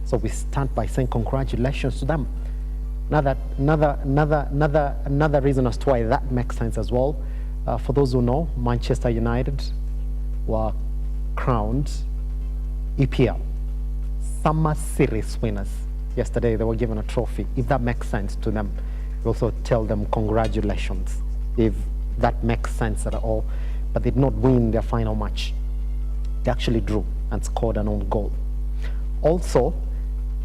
So we start by saying congratulations to them. Another reason as to why that makes sense as well. For those who know, Manchester United were crowned EPL Summer Series winners. Yesterday they were given a trophy. If that makes sense to them, we also tell them congratulations, if that makes sense at all. But they did not win their final match. They actually drew and scored an own goal. Also,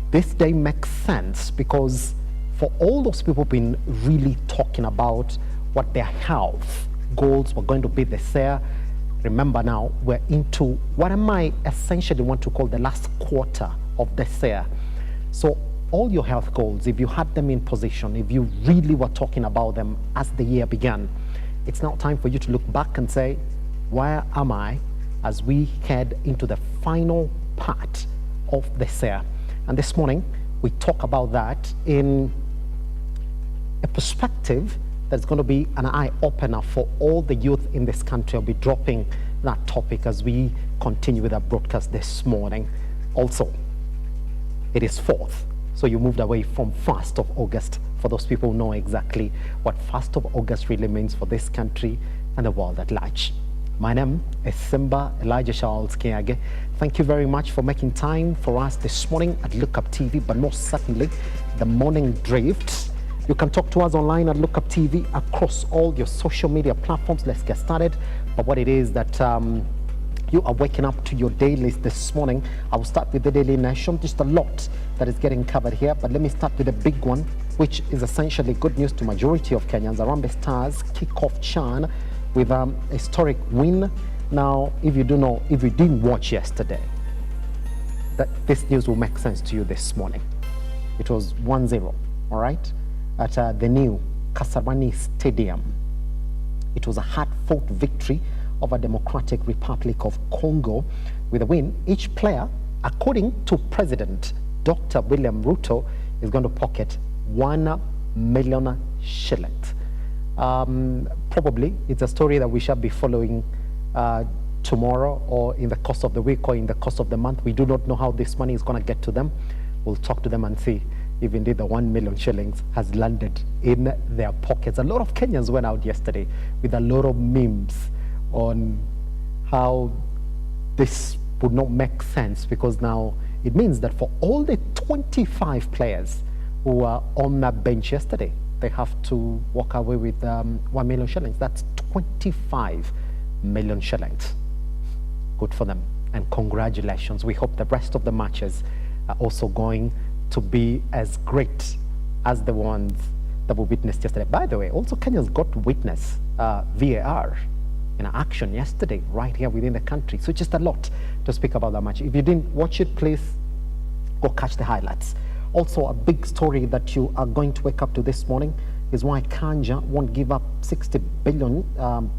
this day makes sense because for all those people been really talking about what their health goals were going to be this year, remember now we're into what I might essentially want to call the last quarter of this year. So all your health goals, if you had them in position, if you really were talking about them as the year began, it's now time for you to look back and say, where am I as we head into the final part of this year? And this morning, we talk about that in a perspective that's going to be an eye-opener for all the youth in this country. I'll be dropping that topic as we continue with our broadcast this morning. Also, it is 4th, so you moved away from 1st of August. For those people who know exactly what 1st of August really means for this country and the world at large. My name is Simba Elijah Charles Kiage. Thank you very much for making time for us this morning at Look Up TV, but most certainly the Morning Drift. You can talk to us online at Look Up TV across all your social media platforms. Let's get started. But what it is that you are waking up to your dailies this morning. I will start with the Daily Nation. Just a lot that is getting covered here, but let me start with the big one, which is essentially good news to majority of Kenyans. Harambee Stars kick off CHAN with a historic win. Now, if you didn't watch yesterday, that this news will make sense to you this morning. It was 1-0, all right, at the new Kasarani Stadium. It was a hard-fought victory of a Democratic Republic of Congo. With a win, each player, according to President Dr. William Ruto, is going to pocket 1 million shillings. Probably it's a story that we shall be following tomorrow or in the course of the week or in the course of the month. We do not know how this money is going to get to them. We'll talk to them and see if indeed the 1 million shillings has landed in their pockets. A lot of Kenyans went out yesterday with a lot of memes on how this would not make sense, because now it means that for all the 25 players who were on that bench yesterday, they have to walk away with 1 million shillings. That's 25 million shillings. Good for them, and congratulations. We hope the rest of the matches are also going to be as great as the ones that we witnessed yesterday. By the way, also Kenya's got to witness VAR in action yesterday right here within the country. So just a lot to speak about that match. If you didn't watch it, please go catch the highlights. Also, a big story that you are going to wake up to this morning is why Kanja won't give up 60 billion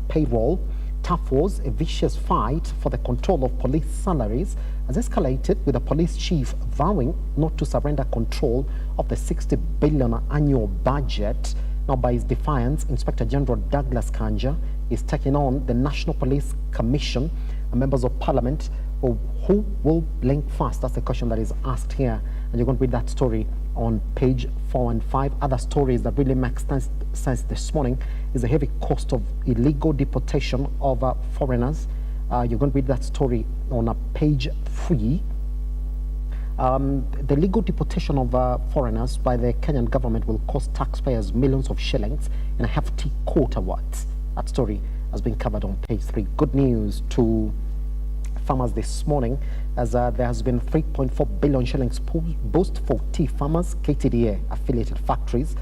payroll. Tough wars, a vicious fight for the control of police salaries has escalated, with the police chief vowing not to surrender control of the 60 billion annual budget. Now, by his defiance, Inspector General Douglas Kanja is taking on the National Police Commission and members of Parliament. Who will blink first? That's the question that is asked here. And you're going to read that story on page 4 and 5. Other stories that really make sense this morning is the heavy cost of illegal deportation of foreigners. You're going to read that story on page 3. The legal deportation of foreigners by the Kenyan government will cost taxpayers millions of shillings in a hefty court awards. That story has been covered on page 3. Good news to farmers this morning, as there has been 3.4 billion shillings boost for tea farmers. KTDA affiliated factories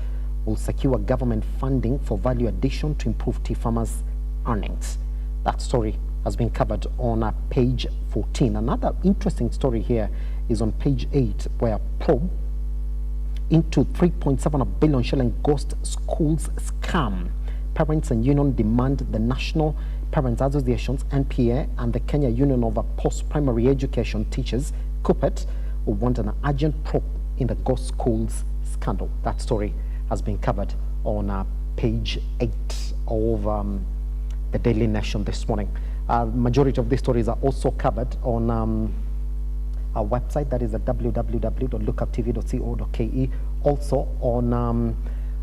will secure government funding for value addition to improve tea farmers' earnings. That story has been covered on page 14. Another interesting story here is on page 8, where probe into 3.7 billion shilling ghost schools scam. Parents and union demand the National Parents Associations, NPA, and the Kenya Union of Post-Primary Education Teachers, KUPPET, who want an urgent probe in the ghost schools scandal. That story has been covered on page 8 of the Daily Nation this morning. Majority of these stories are also covered on our website, that is at www.lookuptv.co.ke. Also on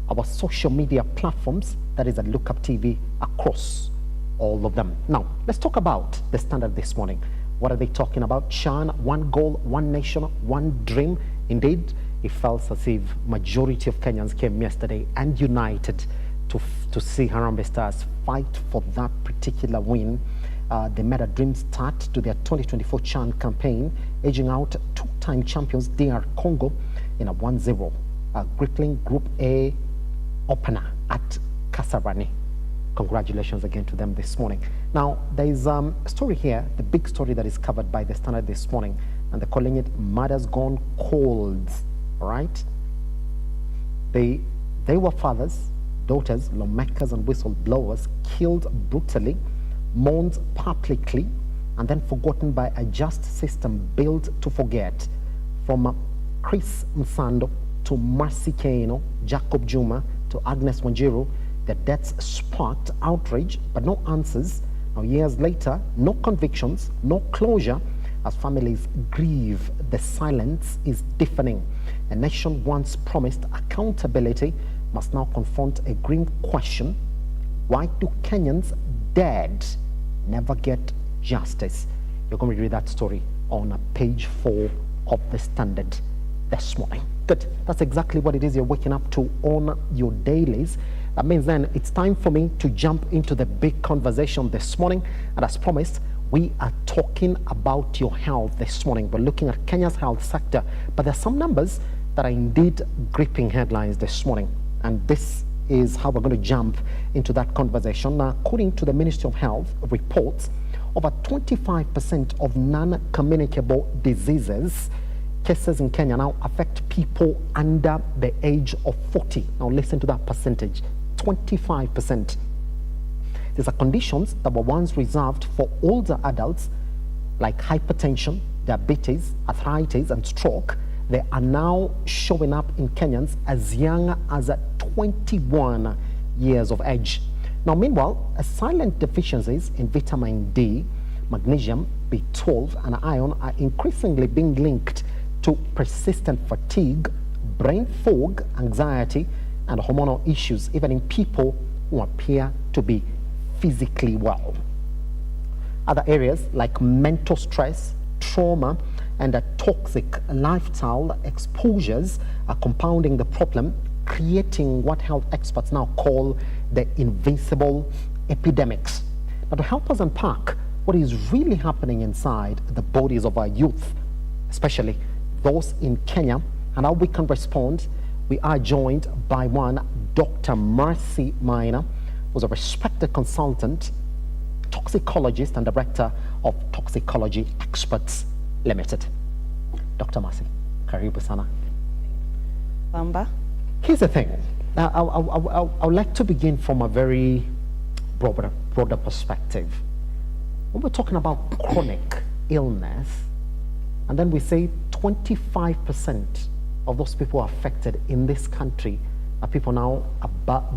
our social media platforms, that is at Lookup TV, across all of them. Now, let's talk about the Standard this morning. What are they talking about? Chan, one goal, one nation, one dream. Indeed, it felt as if majority of Kenyans came yesterday and united to see Harambee Stars fight for that particular win. They made a dream start to their 2024 Chan campaign, edging out two-time champions DR Congo in a 1-0 gripping Group A opener at Kasarani. Congratulations again to them this morning. Now, there is a story here, the big story that is covered by the Standard this morning, and they're calling it Mothers Gone Cold. All right? They were fathers, daughters, lawmakers, and whistleblowers killed brutally, mourned publicly, and then forgotten by a just system built to forget. From Chris Msando to Mercy Keno, Jacob Juma to Agnes Wanjiru, the deaths sparked outrage, but no answers. Now, years later, no convictions, no closure, as families grieve. The silence is deafening. A nation once promised accountability must now confront a grim question: why do Kenyans dead never get justice? You're going to read that story on page 4 of the Standard this morning. Good. That's exactly what it is you're waking up to on your dailies. That means then it's time for me to jump into the big conversation this morning. And as promised, we are talking about your health this morning. We're looking at Kenya's health sector, but there's some numbers that are indeed gripping headlines this morning. And this is how we're going to jump into that conversation. Now, according to the Ministry of Health reports, over 25% of non-communicable diseases cases in Kenya now affect people under the age of 40. Now listen to that percentage, 25%. These are conditions that were once reserved for older adults, like hypertension, diabetes, arthritis, and stroke. They are now showing up in Kenyans as young as 21 years of age. Now, meanwhile, silent deficiencies in vitamin D, magnesium, B12, and iron are increasingly being linked to persistent fatigue, brain fog, anxiety, and hormonal issues, even in people who appear to be physically well. Other areas like mental stress, trauma, and toxic lifestyle exposures are compounding the problem, creating what health experts now call the invisible epidemics. Now, to help us unpack what is really happening inside the bodies of our youth, especially those in Kenya, and how we can respond, we are joined by one Dr. Mercy Maina, who's a respected consultant, toxicologist, and director of Toxicology Experts Limited. Dr. Mercy, karibu sana. Bamba. Here's the thing. I would like to begin from a very broader perspective. When we're talking about chronic illness, and then we say 25% of those people affected in this country are people now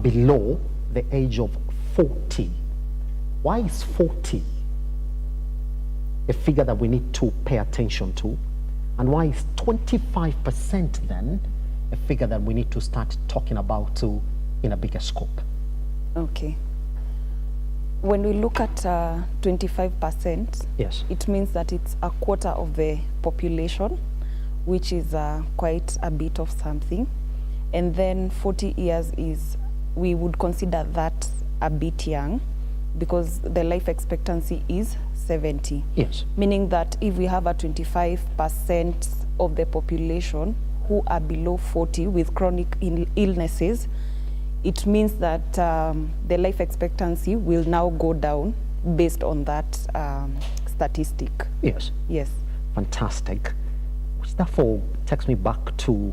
below the age of 40. Why is 40 a figure that we need to pay attention to? And why is 25% then a figure that we need to start talking about too in a bigger scope? Okay. When we look at 25%, yes, it means that it's a quarter of the population, which is quite a bit of something. And then 40 years is, we would consider that a bit young, because the life expectancy is 70. Yes. Meaning that if we have a 25% of the population who are below 40 with chronic illnesses, it means that the life expectancy will now go down based on that statistic. Yes. Yes. Fantastic. Which therefore takes me back to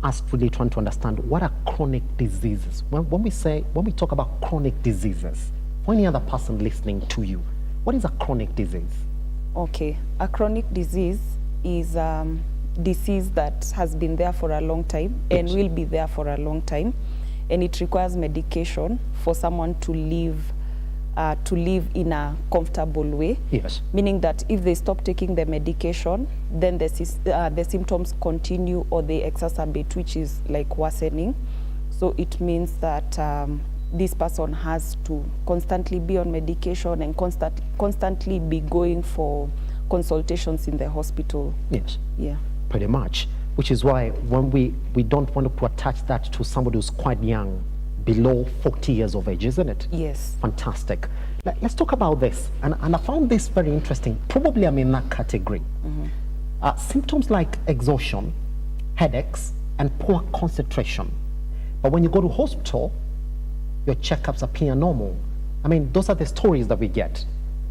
us really trying to understand what are chronic diseases. When we talk about chronic diseases, for any other person listening to you, what is a chronic disease? Okay. A chronic disease is disease that has been there for a long time and will be there for a long time, and it requires medication for someone to live to live in a comfortable way. Yes. Meaning that if they stop taking the medication, then the symptoms continue or they exacerbate, which is like worsening. So it means that this person has to constantly be on medication and constantly be going for consultations in the hospital. Yes. Yeah. Pretty much. Which is why when we don't want to attach that to somebody who's quite young, below 40 years of age, isn't it? Yes. Fantastic. Let's talk about this. And I found this very interesting. Probably I'm in that category. Symptoms like exhaustion, headaches, and poor concentration. But when you go to hospital, your checkups appear normal. I mean, those are the stories that we get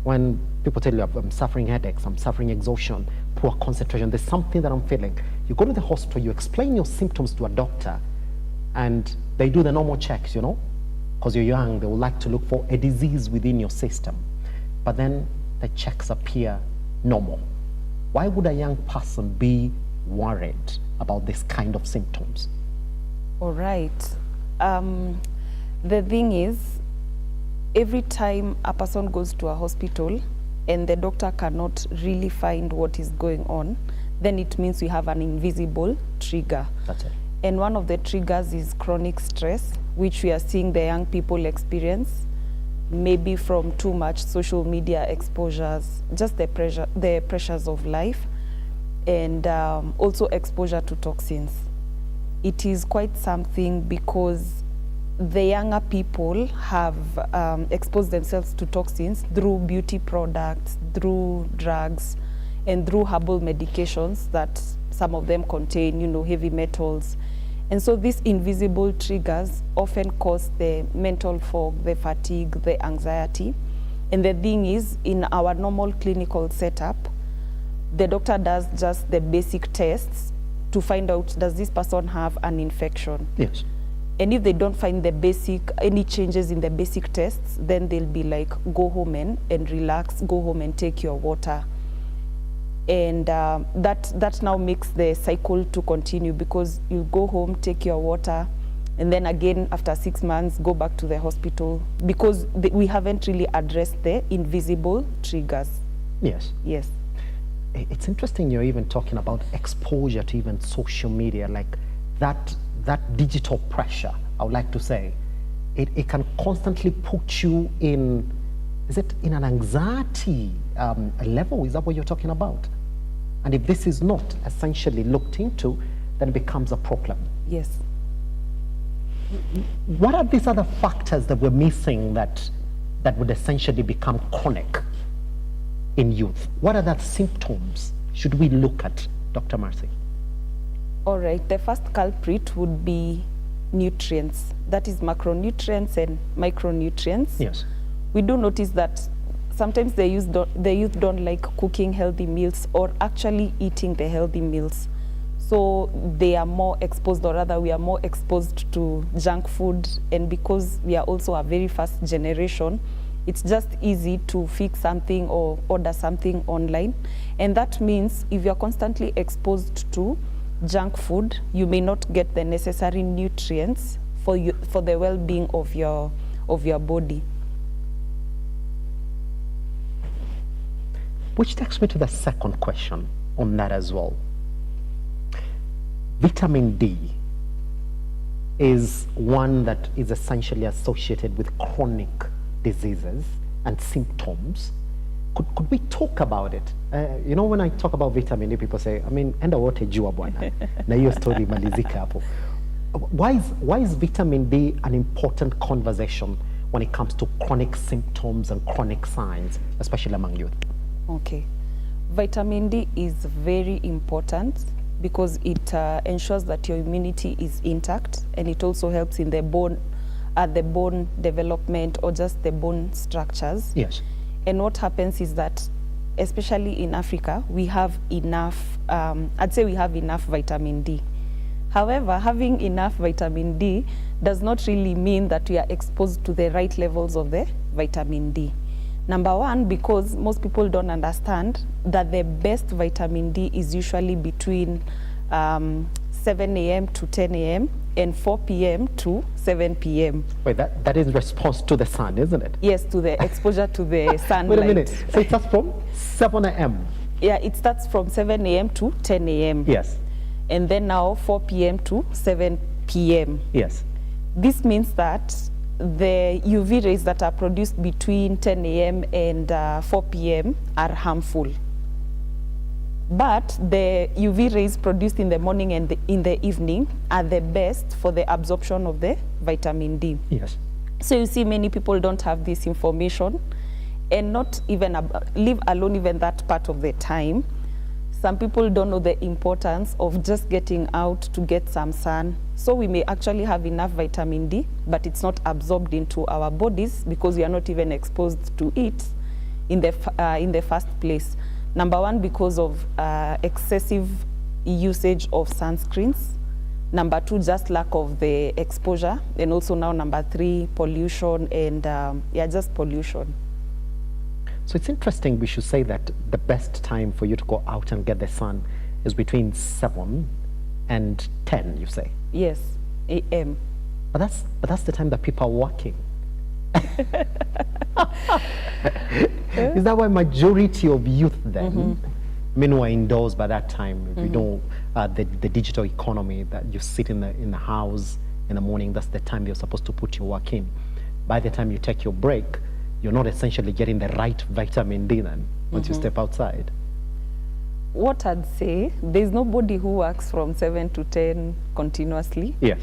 when people tell you, I'm suffering headaches, I'm suffering exhaustion, poor concentration, there's something that I'm feeling. You go to the hospital, you explain your symptoms to a doctor, and they do the normal checks, you know, because you're young, they would like to look for a disease within your system. But then the checks appear normal. Why would a young person be worried about this kind of symptoms? All right. The thing is, every time a person goes to a hospital and the doctor cannot really find what is going on, then it means we have an invisible trigger. That's it. And one of the triggers is chronic stress, which we are seeing the young people experience, maybe from too much social media exposures, just the pressures of life, and also exposure to toxins. It is quite something because the younger people have exposed themselves to toxins through beauty products, through drugs, and through herbal medications that some of them contain, you know, heavy metals. And so these invisible triggers often cause the mental fog, the fatigue, the anxiety. And the thing is, in our normal clinical setup, the doctor does just the basic tests to find out, does this person have an infection? Yes. And if they don't find any changes in the basic tests, then they'll be like, go home and relax, go home and take your water. And that now makes the cycle to continue, because you go home, take your water, and then again after 6 months go back to the hospital, because we haven't really addressed the invisible triggers. Yes. Yes. It's interesting you're even talking about exposure to even social media, like that digital pressure, I would like to say. It can constantly put you in, is it in an anxiety level? Is that what you're talking about? And if this is not essentially looked into, then it becomes a problem. Yes. What are these other factors that we're missing that would essentially become chronic in youth? What are the symptoms should we look at, Dr. Mercy? All right, the first culprit would be nutrients. That is macronutrients and micronutrients. Yes. We do notice that sometimes the youth don't like cooking healthy meals or actually eating the healthy meals. So they are more exposed, or rather we are more exposed to junk food. And because we are also a very fast generation, it's just easy to fix something or order something online. And that means if you're constantly exposed to junk food, you may not get the necessary nutrients for the well-being of your body. Which takes me to the second question on that as well. Vitamin D is one that is essentially associated with chronic diseases and symptoms. Could we talk about it? You know, when I talk about vitamin D, people say, I mean, enda wote jua bwana. Na hiyo story malizika hapo. Why is vitamin D an important conversation when it comes to chronic symptoms and chronic signs, especially among youth? Okay. Vitamin D is very important because it ensures that your immunity is intact, and it also helps in the bone development or just the bone structures. Yes. And what happens is that, especially in Africa, we have enough, I'd say we have enough vitamin D. However, having enough vitamin D does not really mean that we are exposed to the right levels of the vitamin D. Number one, because most people don't understand that the best vitamin D is usually between 7 a.m. to 10 a.m. and 4 p.m. to 7 p.m. Wait, that is in response to the sun, isn't it? Yes, to the exposure to the sunlight. Wait a minute. So it starts from 7 a.m. Yeah, it starts from 7 a.m. to 10 a.m. Yes. And then now 4 p.m. to 7 p.m. Yes. This means that the UV rays that are produced between 10 a.m. and 4 p.m. are harmful. But the UV rays produced in the morning and in the evening are the best for the absorption of the vitamin D. Yes. So you see many people don't have this information, and not even leave alone even that part of the time. Some people don't know the importance of just getting out to get some sun. So we may actually have enough vitamin D, but it's not absorbed into our bodies because we are not even exposed to it in the first place. Number one, because of excessive usage of sunscreens. Number two, just lack of the exposure. And also now number three, pollution and just pollution. So it's interesting we should say that the best time for you to go out and get the sun is between 7 and 10, you say? Yes, a.m. But that's the time that people are working. Is that why majority of youth then, men were indoors by that time? We don't, the digital economy that you sit in the house in the morning, that's the time you're supposed to put your work in. By the time you take your break, you're not essentially getting the right vitamin D then, once you step outside. What I'd say, there's nobody who works from 7 to 10 continuously. Yes.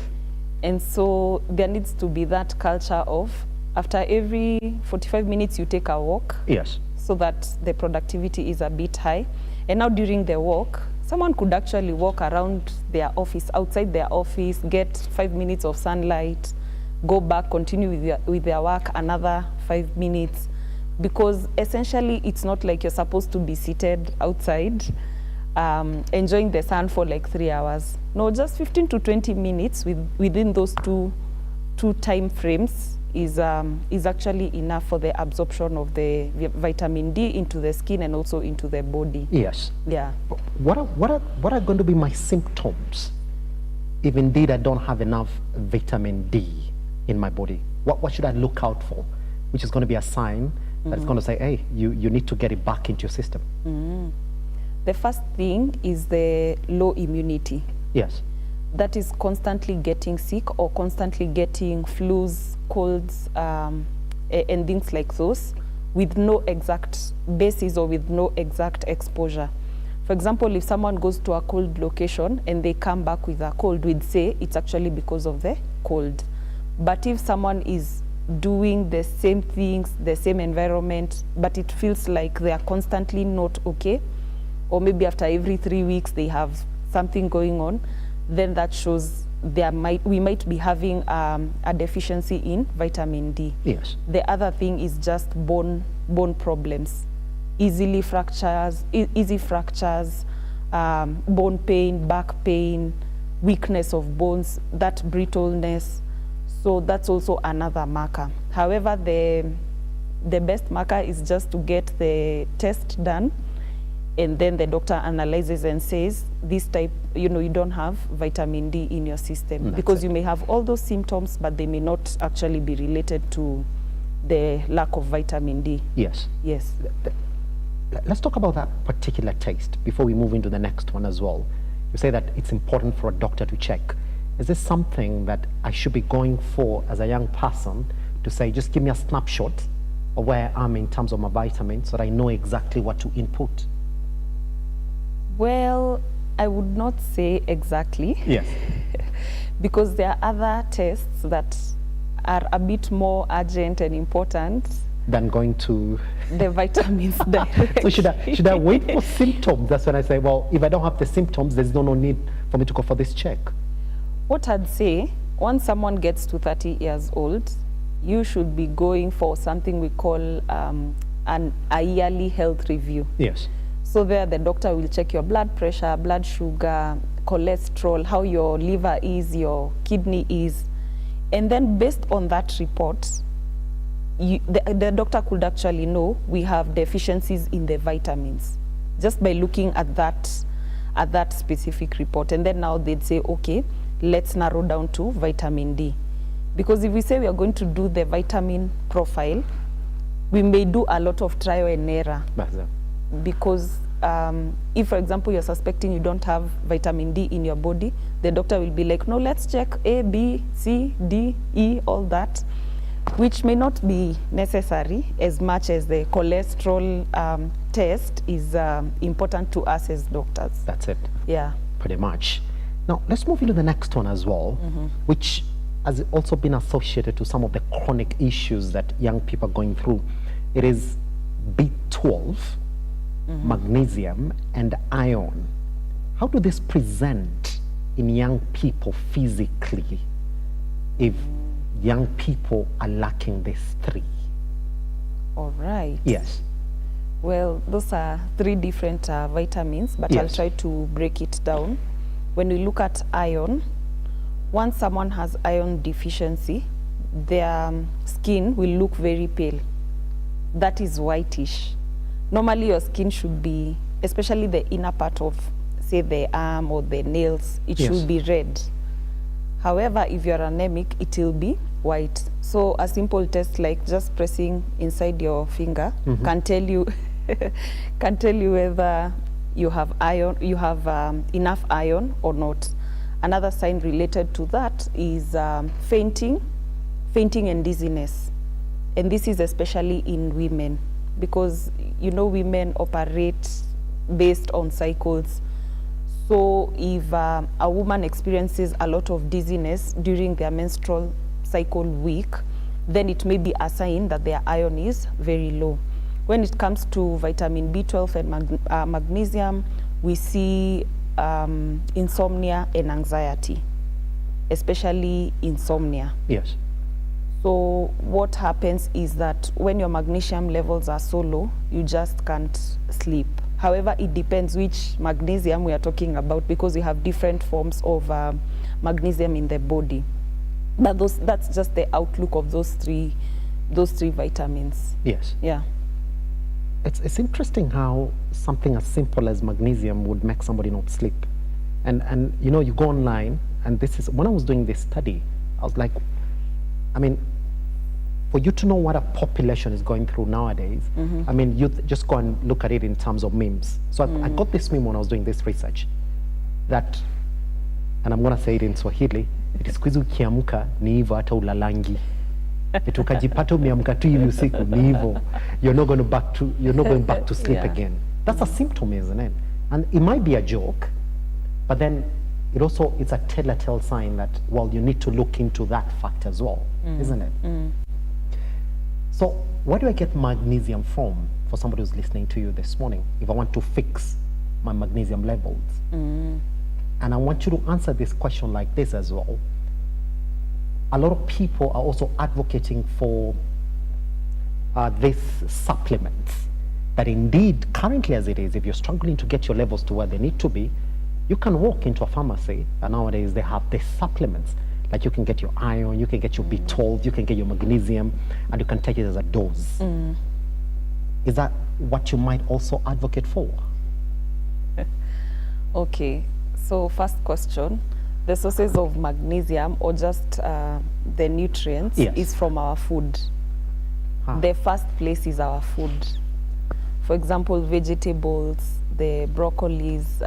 And so there needs to be that culture of after every 45 minutes you take a walk. Yes. So that the productivity is a bit high. And now during the walk, someone could actually walk around their office, outside their office, get 5 minutes of sunlight, go back, continue with their work another 5 minutes. Because essentially it's not like you're supposed to be seated outside enjoying the sun for like 3 hours. No, just 15 to 20 minutes within those two time frames is actually enough for the absorption of the vitamin D into the skin and also into the body. Yes. Yeah. What are going to be my symptoms if indeed I don't have enough vitamin D in my body? What should I look out for? Which is going to be a sign that's going to say, hey, you need to get it back into your system. The first thing is the low immunity. Yes. That is constantly getting sick or constantly getting flus, colds, and things like those with no exact basis or with no exact exposure. For example, if someone goes to a cold location and they come back with a cold, we'd say it's actually because of the cold. But if someone is doing the same things, the same environment, but it feels like they are constantly not okay, or maybe after every 3 weeks they have something going on, then that shows we might be having a deficiency in vitamin D. Yes. The other thing is just bone problems, easy fractures, bone pain, back pain, weakness of bones, that brittleness. So that's also another marker. However, the best marker is just to get the test done, and then the doctor analyzes and says, this type, you don't have vitamin D in your system. Because you may have all those symptoms, but they may not actually be related to the lack of vitamin D. Yes. Yes. Let's talk about that particular taste before we move into the next one as well. You say that it's important for a doctor to check. Is this something that I should be going for as a young person to say, just give me a snapshot of where I am in terms of my vitamins so that I know exactly what to input? Well, I would not say exactly. Yes. Because there are other tests that are a bit more urgent and important than going to the vitamins directly. So should I wait for symptoms? That's when I say, well, if I don't have the symptoms, there's no need for me to go for this check. What I'd say, once someone gets to 30 years old, you should be going for something we call a yearly health review. Yes. So there the doctor will check your blood pressure, blood sugar, cholesterol, how your liver is, your kidney is. And then based on that report, the doctor could actually know we have deficiencies in the vitamins just by looking at that at that specific report. And then now they'd say, okay, let's narrow down to vitamin D. Because if we say we are going to do the vitamin profile, we may do a lot of trial and error. Because if, for example, you're suspecting you don't have vitamin D in your body, the doctor will be like, no, let's check A, B, C, D, E, all that, which may not be necessary as much as the cholesterol test is important to us as doctors. That's it. Yeah. Pretty much. Now, let's move into the next one as well, which has also been associated to some of the chronic issues that young people are going through. It is B12, magnesium, and iron. How do this present in young people physically if young people are lacking these three? All right. Yes. Well, those are three different vitamins, but I'll try to break it down. When we look at iron, once someone has iron deficiency, their skin will look very pale. That is whitish. Normally your skin should be, especially the inner part of, say, the arm or the nails, it should be red. However, if you're anemic, it will be white. So a simple test like just pressing inside your finger can tell you can tell you whether you have iron, you have enough iron or not. Another sign related to that is fainting and dizziness. And this is especially in women because, you know, women operate based on cycles. So if a woman experiences a lot of dizziness during their menstrual cycle week, then it may be a sign that their iron is very low. When it comes to vitamin B12 and magnesium, we see insomnia and anxiety, especially insomnia. Yes. So what happens is that when your magnesium levels are so low, you just can't sleep. However, it depends which magnesium we are talking about because we have different forms of magnesium in the body. But that's just the outlook of those three vitamins. Yes. Yeah. It's interesting how something as simple as magnesium would make somebody not sleep. And you know, you go online, and this is, when I was doing this study, I was like, I mean, for you to know what a population is going through nowadays, I mean, you just go and look at it in terms of memes. So I got this meme when I was doing this research, that, and I'm going to say it in Swahili, it is siku hizi ukiamka ni hivyo hata ulalangi. Ukajipata umeamka tu hivi usiku ni hivyo. You're not going back to sleep again. That's a symptom, isn't it? And it might be a joke, but then it's a telltale sign that, well, you need to look into that fact as well, isn't it? So where do I get magnesium from, for somebody who's listening to you this morning, if I want to fix my magnesium levels? And I want you to answer this question like this as well. A lot of people are also advocating for these supplements, that indeed, currently as it is, if you're struggling to get your levels to where they need to be, you can walk into a pharmacy, and nowadays they have these supplements. Like you can get your iron, you can get your B12, you can get your magnesium, and you can take it as a dose. Is that what you might also advocate for? Okay, so first question, the sources of magnesium or just the nutrients is from our food. The first place is our food. For example, vegetables, the broccolis,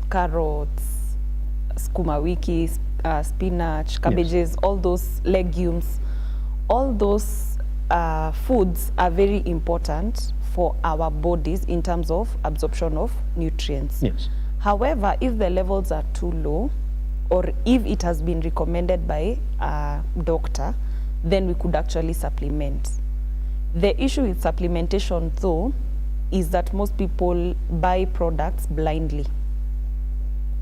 carrots, sukuma wiki, spinach, cabbages, all those legumes, all those foods are very important for our bodies in terms of absorption of nutrients. Yes. However, if the levels are too low, or if it has been recommended by a doctor, then we could actually supplement. The issue with supplementation, though, is that most people buy products blindly.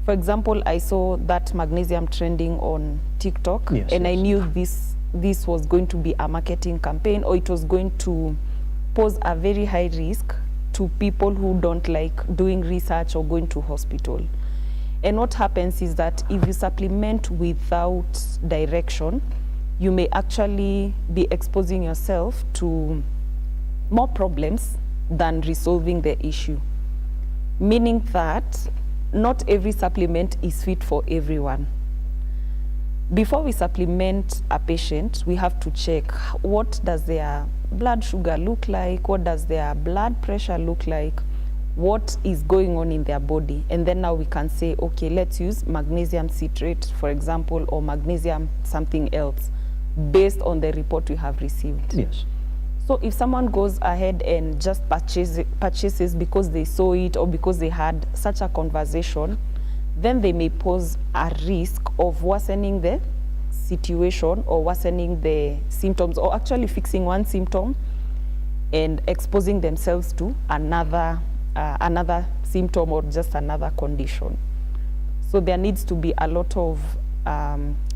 For example, I saw that magnesium trending on TikTok, and I knew this was going to be a marketing campaign, or it was going to pose a very high risk to people who don't like doing research or going to hospital. And what happens is that if you supplement without direction, you may actually be exposing yourself to more problems than resolving the issue. Meaning that not every supplement is fit for everyone. Before we supplement a patient, we have to check what does their blood sugar look like, what does their blood pressure look like, what is going on in their body. And then now we can say, okay, let's use magnesium citrate, for example, or magnesium something else, based on the report we have received. Yes. So if someone goes ahead and just purchases because they saw it or because they had such a conversation, then they may pose a risk of worsening the situation or worsening the symptoms, or actually fixing one symptom and exposing themselves to another symptom or just another condition. So there needs to be a lot of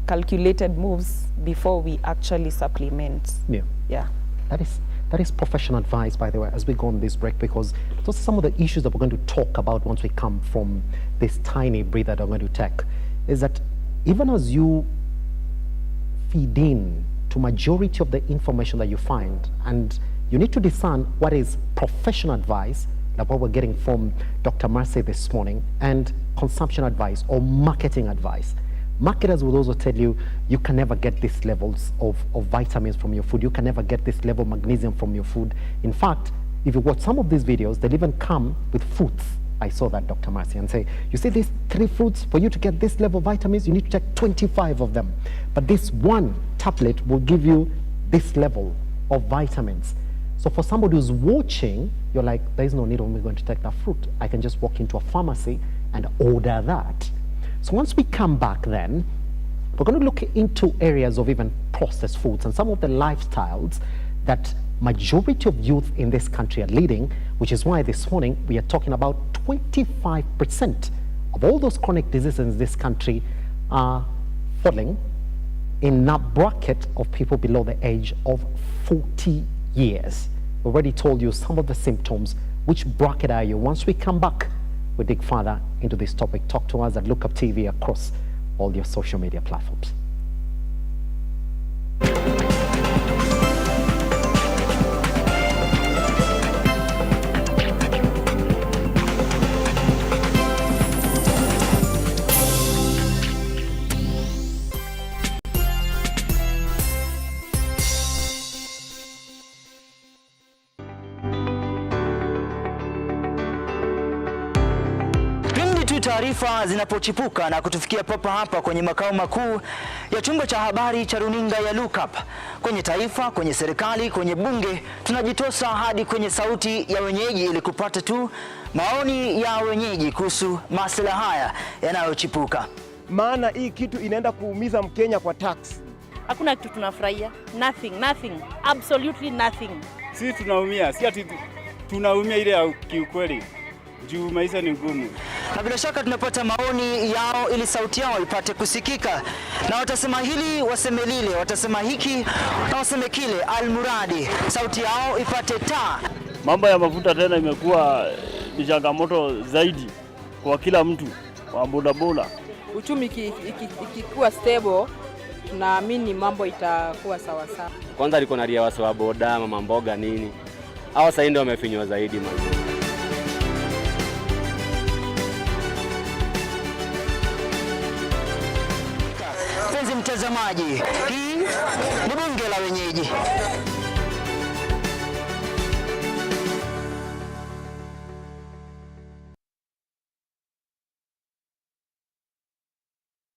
calculated moves before we actually supplement. Yeah. Yeah. That is professional advice, by the way, as we go on this break, because those are some of the issues that we're going to talk about once we come from this tiny breather that I'm going to take, is that even as you feed in to majority of the information that you find, and you need to discern what is professional advice, like what we're getting from Dr. Marcy this morning, and consumption advice or marketing advice. Marketers will also tell you, you can never get these levels of vitamins from your food. You can never get this level of magnesium from your food. In fact, if you watch some of these videos, they'll even come with fruits. I saw that, Dr. Marcy, and say, you see these 3 fruits, for you to get this level of vitamins, you need to take 25 of them. But this one tablet will give you this level of vitamins. So for somebody who's watching, you're like, there's no need of me going to take that fruit. I can just walk into a pharmacy and order that. So once we come back then, we're going to look into areas of even processed foods and some of the lifestyles that majority of youth in this country are leading, which is why this morning we are talking about 25% of all those chronic diseases in this country are falling in that bracket of people below the age of 40 years. We already told you some of the symptoms. Which bracket are you? Once we come back, we dig further into this topic. Talk to us at Look Up TV across all your social media platforms. Taarifa zinapochipuka na kutufikia papa hapa kwenye makao makuu ya chumba cha habari cha runinga ya Look Up, kwenye taifa, kwenye serikali, kwenye bunge, tunajitosa hadi kwenye sauti ya wenyeji ili kupata tu maoni ya wenyeji kuhusu masuala haya yanayochipuka. Maana hii kitu inaenda kuumiza Mkenya kwa tax. Hakuna kitu tunafurahia. Nothing. Absolutely nothing. Sisi tunaumia, si ati tunaumia ile ya kiukweli. Juu maisha ni ngumu. Na bila shaka tunapata maoni yao ili sauti yao ipate kusikika. Na watasema hili, waseme lile, watasema hiki na waseme kile, almuradi sauti yao ipate taa. Mambo ya mafuta tena imekuwa ni changamoto zaidi kwa kila mtu wa bodaboda. Uchumi ikikuwa stable, tunaamini mambo itakuwa sawa sawa. Kwanza liko na ria wasi wa boda, mama mboga nini. Hao sasa ndio wamefinywa zaidi mazuri. Mtazamaji, hii ni bunge la wenyeji.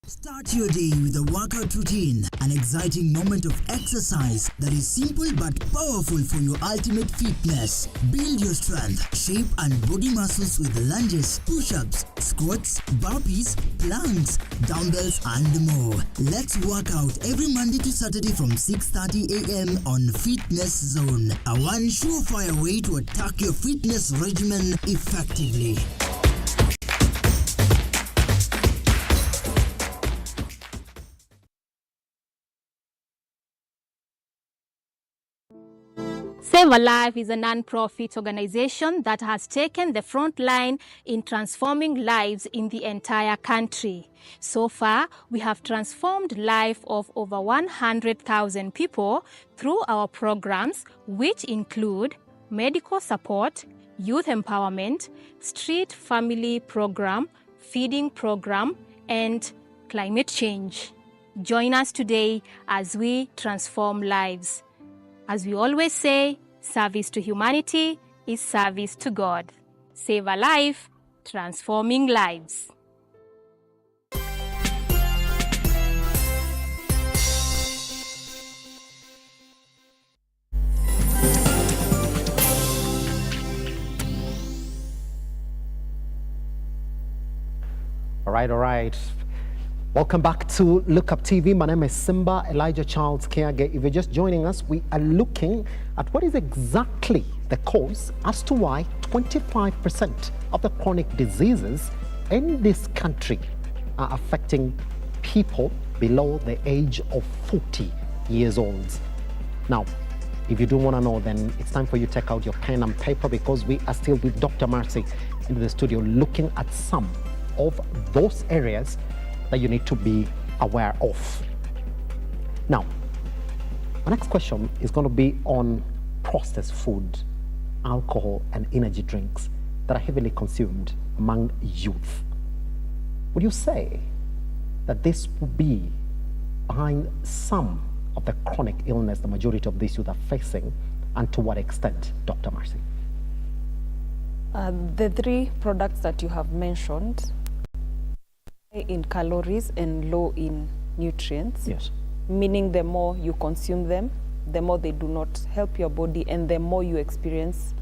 Start your day with a workout routine, an exciting moment of exercise that is simple but powerful for your ultimate fitness. Build your strength, shape and body muscles with lunges, push-ups, squats, burpees, planks, dumbbells and more. Let's work out every Monday to Saturday from 6:30 a.m. on Fitness Zone, a one surefire way to attack your fitness regimen effectively. Save a Life is a non-profit organization that has taken the front line in transforming lives in the entire country. So far, we have transformed the life of over 100,000 people through our programs, which include medical support, youth empowerment, street family program, feeding program, and climate change. Join us today as we transform lives. As we always say, service to humanity is service to God. Save a life, transforming lives. All right. Welcome back to Look Up TV. My name is Simba Elijah Charles Kiage. If you're just joining us, we are looking at what is exactly the cause as to why 25% of the chronic diseases in this country are affecting people below the age of 40 years old. Now, if you do want to know, then it's time for you to take out your pen and paper, because we are still with Dr. Marcy in the studio looking at some of those areas that you need to be aware of. Now, my next question is going to be on processed food, alcohol, and energy drinks that are heavily consumed among youth. Would you say that this would be behind some of the chronic illness the majority of these youth are facing, and to what extent, Dr. Marcy? The three products that you have mentioned, high in calories and low in nutrients. Yes. Meaning the more you consume them, the more they do not help your body, and the more you experience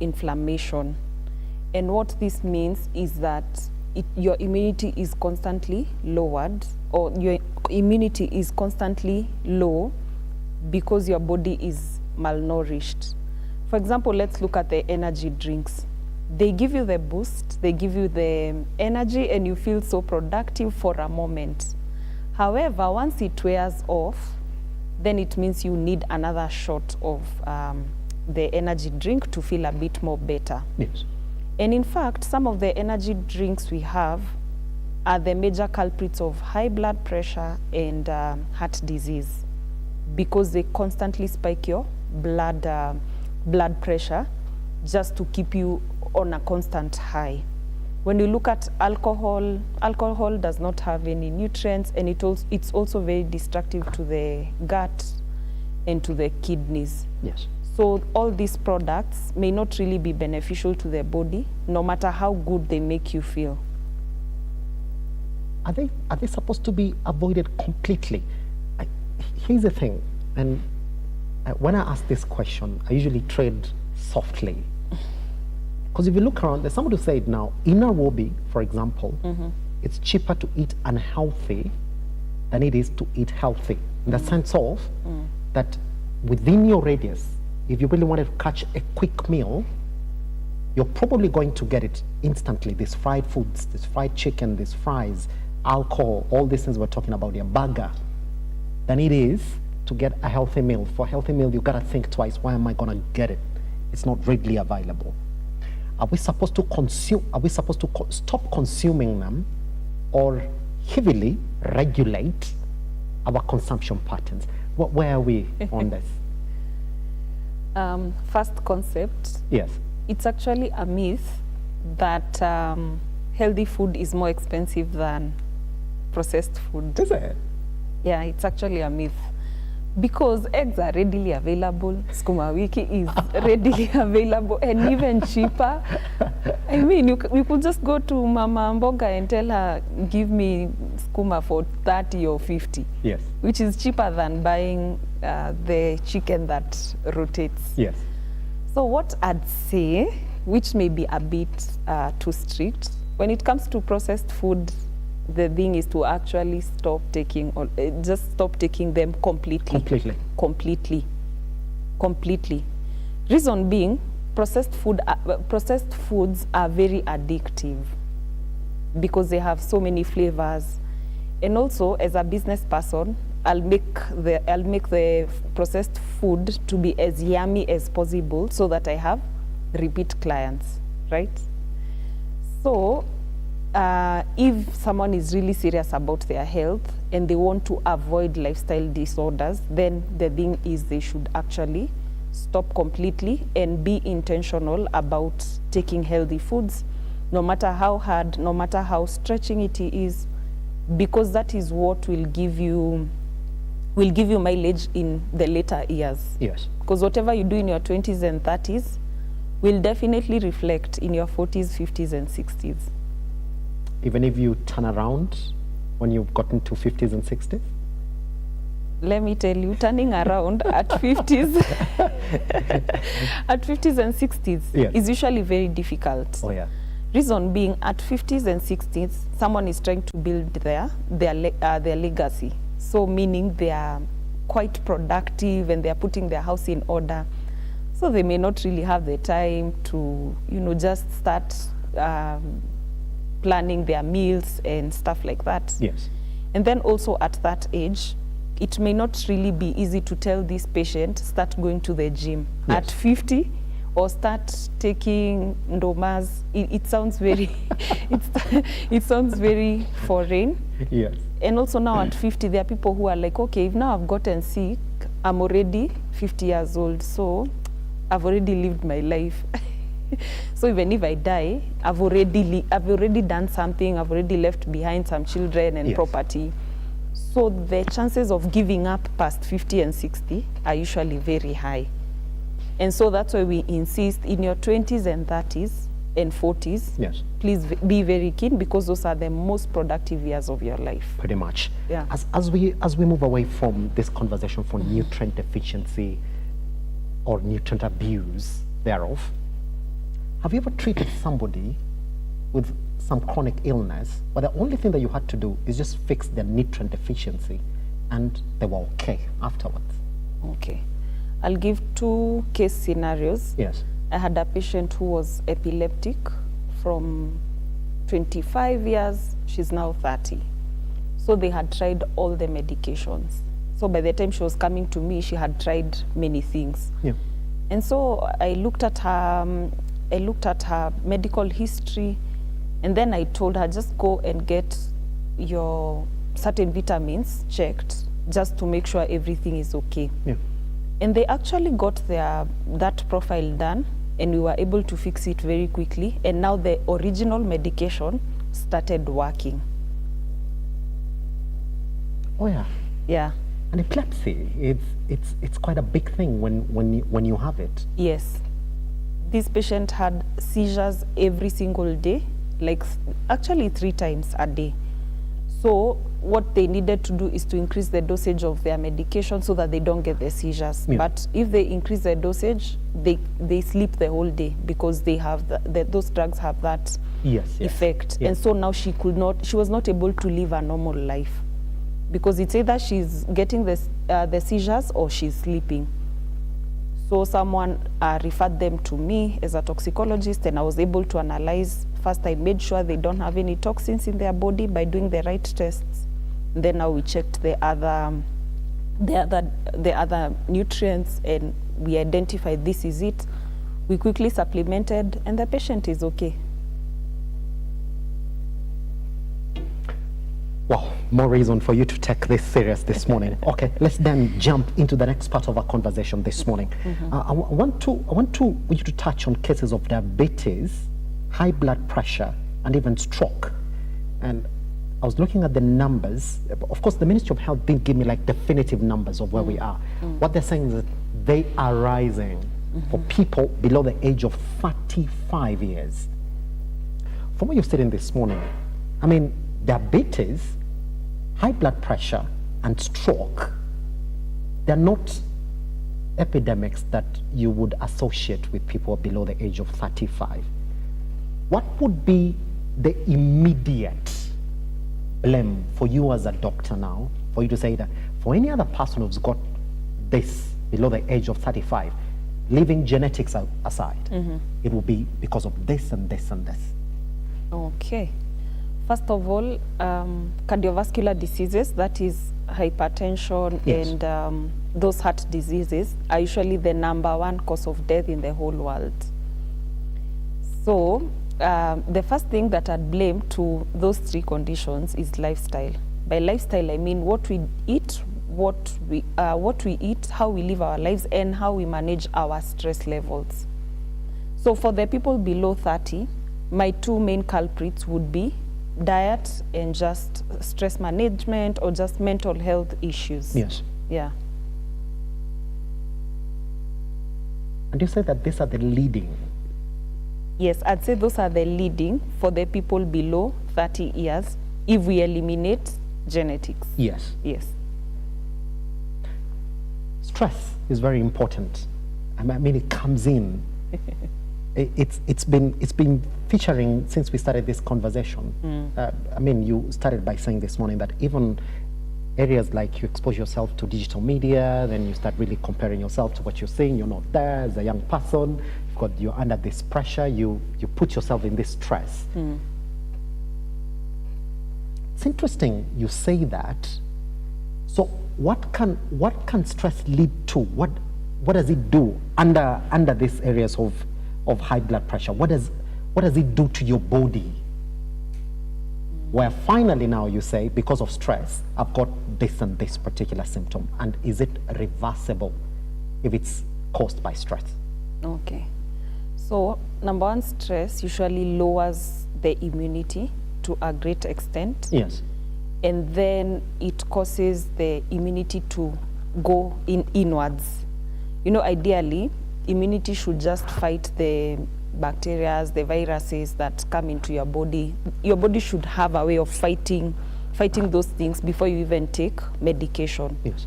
inflammation. And what this means is that your immunity is constantly lowered, or your immunity is constantly low because your body is malnourished. For example, let's look at the energy drinks. They give you the boost, they give you the energy, and you feel so productive for a moment. However, once it wears off, then it means you need another shot of the energy drink to feel a bit more better. Yes. And in fact, some of the energy drinks we have are the major culprits of high blood pressure and heart disease, because they constantly spike your blood pressure just to keep you on a constant high. When you look at alcohol, alcohol does not have any nutrients, and it's also very destructive to the gut and to the kidneys. Yes. So all these products may not really be beneficial to the body, no matter how good they make you feel. Are they supposed to be avoided completely? Here's the thing, and when I ask this question, I usually tread softly. Because if you look around, there's somebody who said now, in Nairobi, for example, it's cheaper to eat unhealthy than it is to eat healthy. In the sense of that within your radius, if you really wanted to catch a quick meal, you're probably going to get it instantly. These fried foods, this fried chicken, these fries, alcohol, all these things we're talking about, your burger, than it is to get a healthy meal. For a healthy meal, you gotta think twice, why am I gonna get it? It's not readily available. Are we supposed to consume, are we supposed to stop consuming them, or heavily regulate our consumption patterns? Where are we on this? First concept, Yes. it's actually a myth that healthy food is more expensive than processed food. Is it? Yeah, it's actually a myth. Because eggs are readily available, skuma wiki is readily available, and even cheaper. I mean, you could just go to Mama Mboga and tell her, give me skuma for 30 or 50. Yes. Which is cheaper than buying the chicken that rotates. Yes. So what I'd say, which may be a bit too strict, when it comes to processed food, the thing is to actually stop taking, or just stop taking them completely. Completely. Reason being, processed foods are very addictive because they have so many flavors. And also, as a business person, I'll make the processed food to be as yummy as possible so that I have repeat clients, right? So, if someone is really serious about their health and they want to avoid lifestyle disorders, then the thing is they should actually stop completely and be intentional about taking healthy foods, no matter how hard, no matter how stretching it is, because that is what will give you mileage in the later years. Yes. Because whatever you do in your 20s and 30s will definitely reflect in your 40s, 50s, and 60s. Even if you turn around when you've gotten to 50s and 60s? Let me tell you, turning around at 50s, at 50s and 60s Yes. is usually very difficult. Oh, yeah. Reason being, at 50s and 60s, someone is trying to build their legacy. So meaning they are quite productive and they are putting their house in order. So they may not really have the time to, just start planning their meals and stuff like that. Yes. And then also at that age, it may not really be easy to tell this patient, start going to the gym. Yes. At 50, or start taking ndomas. It sounds very, it sounds very foreign. Yes. And also now at 50, there are people who are like, okay, if now I've gotten sick, I'm already 50 years old, so I've already lived my life. So even if I die, I've already done something, I've already left behind some children and Yes. property. So the chances of giving up past 50 and 60 are usually very high. And so that's why we insist in your 20s and 30s and 40s, Yes. please be very keen, because those are the most productive years of your life. Pretty much. Yeah. As we move away from this conversation for nutrient deficiency or nutrient abuse thereof, have you ever treated somebody with some chronic illness, but the only thing that you had to do is just fix their nutrient deficiency and they were okay afterwards? Okay. I'll give two case scenarios. Yes. I had a patient who was epileptic from 25 years, she's now 30. So they had tried all the medications. So by the time she was coming to me, she had tried many things. Yeah. And so I looked at her medical history, and then I told her, just go and get your certain vitamins checked, just to make sure everything is okay. Yeah. And they actually got that profile done, and we were able to fix it very quickly. And now the original medication started working. Oh yeah. Yeah. And epilepsy, it's quite a big thing when you have it. Yes. This patient had seizures every single day, like actually 3 times a day. So what they needed to do is to increase the dosage of their medication so that they don't get the seizures. Yeah. But if they increase the dosage, they sleep the whole day, because they have those drugs have that Yes. effect. Yes. And so now she was not able to live a normal life, because it's either she's getting the seizures or she's sleeping. So someone referred them to me as a toxicologist, and I was able to analyze. First, I made sure they don't have any toxins in their body by doing the right tests. Then now we checked the other nutrients, and we identified this is it. We quickly supplemented, and the patient is okay. Well, more reason for you to take this serious this morning. Okay, let's then jump into the next part of our conversation this morning. I want you to touch on cases of diabetes, high blood pressure, and even stroke. And I was looking at the numbers. Of course, the Ministry of Health didn't give me like definitive numbers of where we are. What they're saying is that they are rising for people below the age of 35 years. From what you've said in this morning, I mean, diabetes, high blood pressure, and stroke, they're not epidemics that you would associate with people below the age of 35. What would be the immediate blame for you as a doctor now, for you to say that for any other person who's got this below the age of 35, leaving genetics aside, it will be because of this and this and this? Okay. First of all, cardiovascular diseases, that is hypertension, Yes. and those heart diseases are usually the #1 cause of death in the whole world. So the first thing that I'd blame to those 3 conditions is lifestyle. By lifestyle, I mean what we eat, how we live our lives, and how we manage our stress levels. So for the people below 30, my two main culprits would be diet and just stress management or just mental health issues. Yes. Yeah. And you say that these are the leading. Yes, I'd say those are the leading for the people below 30 years if we eliminate genetics. Yes. Yes. Stress is very important. I mean, it comes in. It's been featuring since we started this conversation. I mean, you started by saying this morning that even areas like you expose yourself to digital media, then you start really comparing yourself to what you're seeing. You're not there as a young person. You're under this pressure. You put yourself in this stress. It's interesting you say that. So what can stress lead to? What does it do under these areas of high blood pressure? What does it do to your body? Where finally now you say, because of stress, I've got this and this particular symptom. And is it reversible if it's caused by stress? Okay. So number one, stress usually lowers the immunity to a great extent. Yes. And then it causes the immunity to go inwards. You know, ideally, immunity should just fight the bacteria, the viruses that come into your body. Your body should have a way of fighting those things before you even take medication. Yes.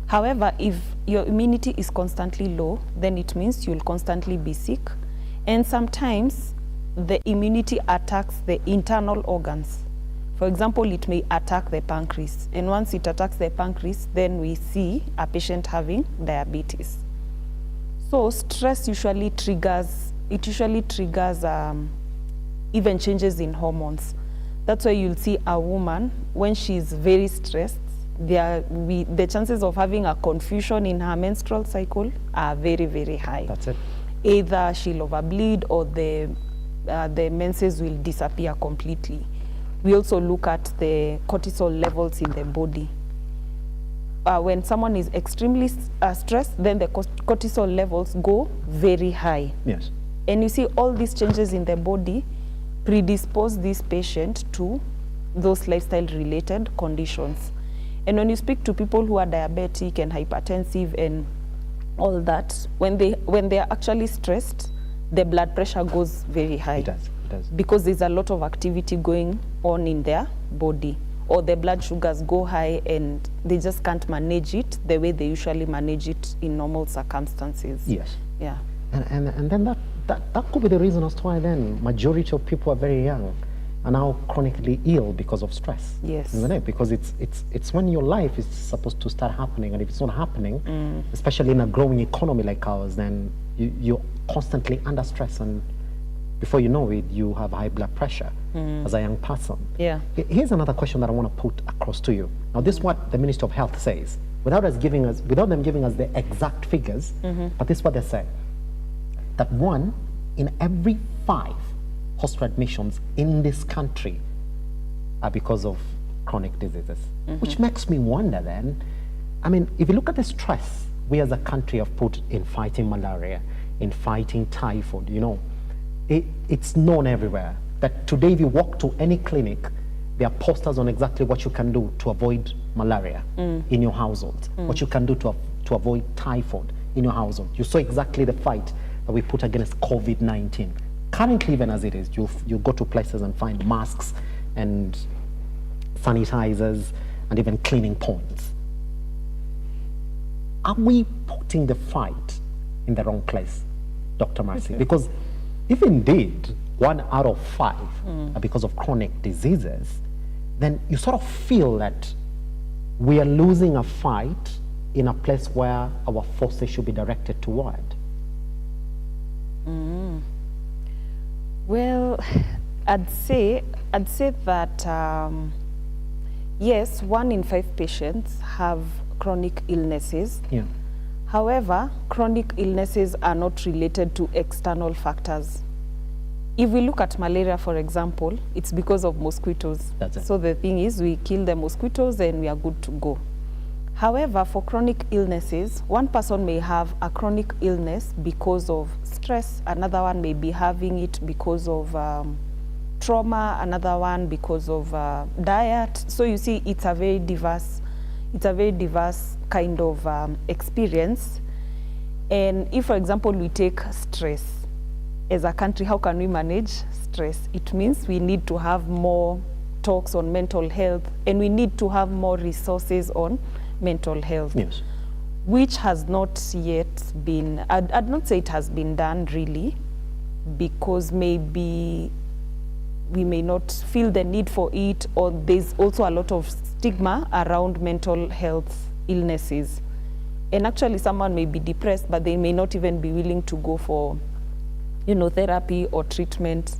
However, if your immunity is constantly low, then it means you'll constantly be sick. And sometimes the immunity attacks the internal organs. For example, it may attack the pancreas. And once it attacks the pancreas, then we see a patient having diabetes. So stress usually triggers even changes in hormones. That's why you'll see a woman, when she's very stressed, the chances of having a confusion in her menstrual cycle are very, very high. That's it. Either she'll overbleed or the menses will disappear completely. We also look at the cortisol levels in the body. When someone is extremely stressed, then the cortisol levels go very high. Yes. And you see all these changes in the body predispose this patient to those lifestyle-related conditions. And when you speak to people who are diabetic and hypertensive and all that, when they are actually stressed, the blood pressure goes very high. It does. Because there's a lot of activity going on in their body, or the blood sugars go high and they just can't manage it the way they usually manage it in normal circumstances. Yes. Yeah. And then that could be the reason as to why then majority of people are very young are now chronically ill because of stress. Yes. Isn't it? Because it's when your life is supposed to start happening, and if it's not happening, especially in a growing economy like ours, then you're constantly under stress, and before you know it, you have high blood pressure as a young person. Yeah. Here's another question that I want to put across to you. Now, this is what the Ministry of Health says, without them giving us the exact figures, but this is what they say, that 1 in every 5 hospital admissions in this country are because of chronic diseases, which makes me wonder then, I mean, if you look at the stress we as a country have put in fighting malaria, in fighting typhoid, you know, it's known everywhere that today if you walk to any clinic, there are posters on exactly what you can do to avoid malaria in your household, what you can do to avoid typhoid in your household. You saw exactly the fight that we put against COVID-19. Currently, even as it is, you go to places and find masks and sanitizers and even cleaning points. Are we putting the fight in the wrong place, Dr. Mercy? Because if indeed 1 out of 5 are because of chronic diseases, then you sort of feel that we are losing a fight in a place where our forces should be directed toward. Well, I'd say that yes, 1 in 5 patients have chronic illnesses. Yeah. However, chronic illnesses are not related to external factors. If we look at malaria, for example, it's because of mosquitoes. That's it. So the thing is, we kill the mosquitoes and we are good to go. However, for chronic illnesses, one person may have a chronic illness because of stress, another one may be having it because of trauma, another one because of diet. So you see, it's a very diverse kind of experience. And if, for example, we take stress as a country, how can we manage stress? It means we need to have more talks on mental health, and we need to have more resources on mental health. Yes. Which has not yet been, I'd not say it has been done really, because maybe we may not feel the need for it, or there's also a lot of stigma around mental health illnesses. And actually someone may be depressed, but they may not even be willing to go for, you know, therapy or treatment.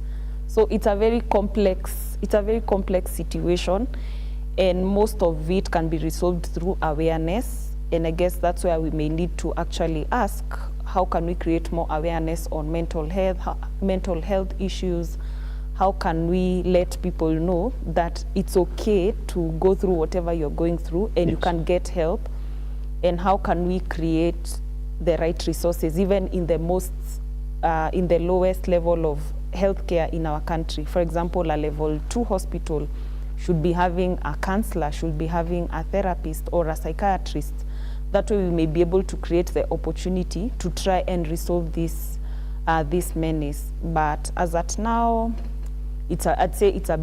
So it's a very complex situation, and most of it can be resolved through awareness. And I guess that's where we may need to actually ask, how can we create more awareness on mental health issues? How can we let people know that it's okay to go through whatever you're going through, and you can get help? And how can we create the right resources, even in the in the lowest level of healthcare in our country? For example, a level 2 hospital should be having a counselor, should be having a therapist or a psychiatrist. That way we may be able to create the opportunity to try and resolve this menace. But as at now, I'd say it's a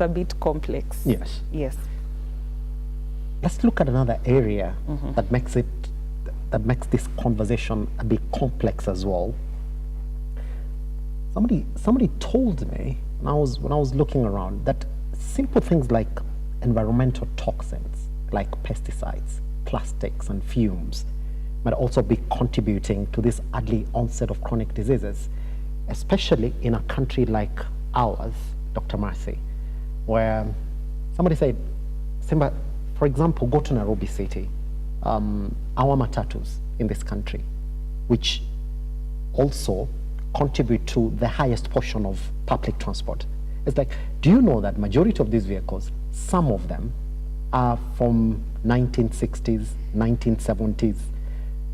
bit complex. Yes. Yes. Let's look at another area that makes this conversation a bit complex as well. Somebody told me when I was looking around that simple things like environmental toxins, like pesticides, plastics, and fumes might also be contributing to this early onset of chronic diseases, especially in a country like ours, Dr. Mercy, where somebody said, Simba, for example, go to Nairobi City, our matatus in this country, which also contribute to the highest portion of public transport. It's like, do you know that majority of these vehicles, some of them are from 1960s, 1970s,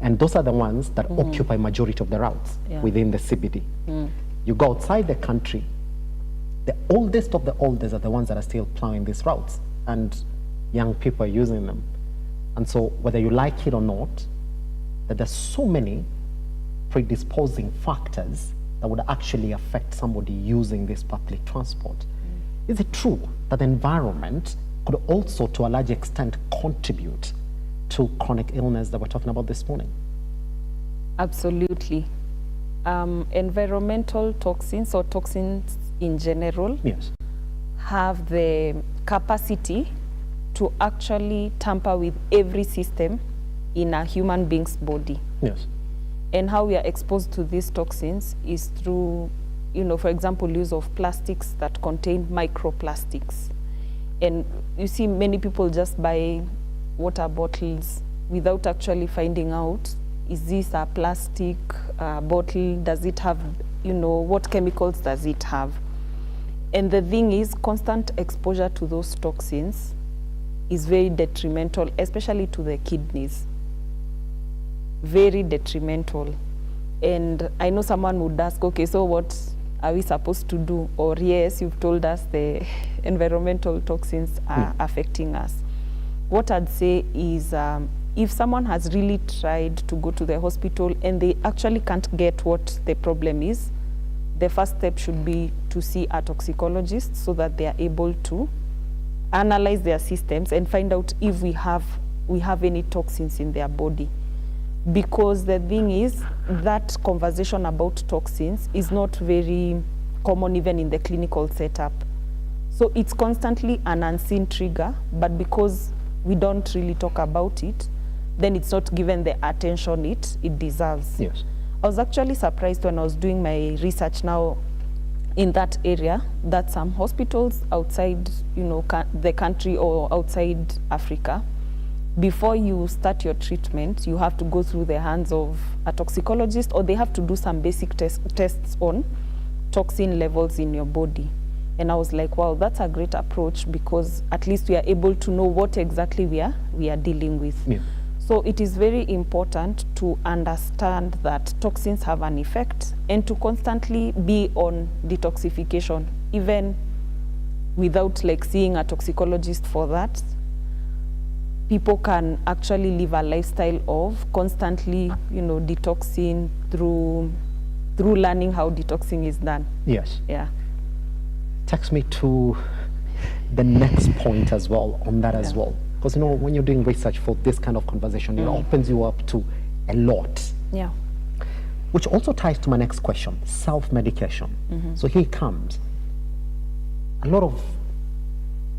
and those are the ones that occupy majority of the routes within the CBD. You go outside the country, the oldest of the oldest are the ones that are still plowing these routes, and young people are using them. And so whether you like it or not, that there's so many predisposing factors that would actually affect somebody using this public transport. Is it true that the environment could also, to a large extent, contribute to chronic illness that we're talking about this morning? Absolutely. Environmental toxins, or toxins in general, have the capacity to actually tamper with every system in a human being's body. Yes. And how we are exposed to these toxins is through, you know, for example, use of plastics that contain microplastics. And you see many people just buy water bottles without actually finding out, is this a plastic bottle? Does it have, you know, what chemicals does it have? And the thing is, constant exposure to those toxins is very detrimental, especially to the kidneys. Very detrimental. And I know someone would ask, okay, so what are we supposed to do? Or yes, you've told us the environmental toxins are affecting us. What I'd say is, if someone has really tried to go to the hospital and they actually can't get what the problem is, the first step should be to see a toxicologist so that they are able to analyze their systems and find out if we have any toxins in their body. Because the thing is, that conversation about toxins is not very common even in the clinical setup. So it's constantly an unseen trigger, but because we don't really talk about it, then it's not given the attention it deserves. Yes. I was actually surprised when I was doing my research now in that area that some hospitals outside, you know, the country or outside Africa, before you start your treatment, you have to go through the hands of a toxicologist, or they have to do some basic tests on toxin levels in your body. And I was like, wow, that's a great approach, because at least we are able to know what exactly we are dealing with. Yeah. So it is very important to understand that toxins have an effect and to constantly be on detoxification. even without like seeing a toxicologist for that, people can actually live a lifestyle of constantly, you know, detoxing through learning how detoxing is done. Yes. Yeah. Takes me to the next point as well, on that as well. Because, you know, when you're doing research for this kind of conversation, it opens you up to a lot. Yeah. Which also ties to my next question, self-medication. So here it comes. A lot of,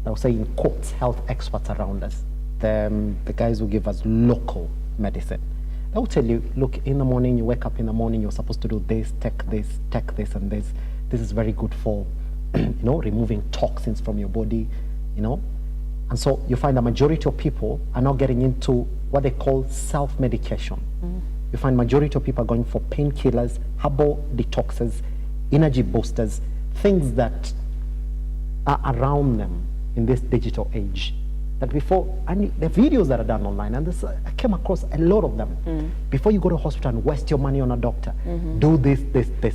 I would say in quotes, health experts around us, the guys who give us local medicine, they'll tell you, look, in the morning, you wake up in the morning, you're supposed to do this, take this, and this. This is very good for, you know, removing toxins from your body, you know. And so you find the majority of people are now getting into what they call self-medication. You find majority of people are going for painkillers, herbal detoxes, energy boosters, things that are around them in this digital age. That before, and the videos that are done online, and this, I came across a lot of them. Before you go to hospital and waste your money on a doctor, do this,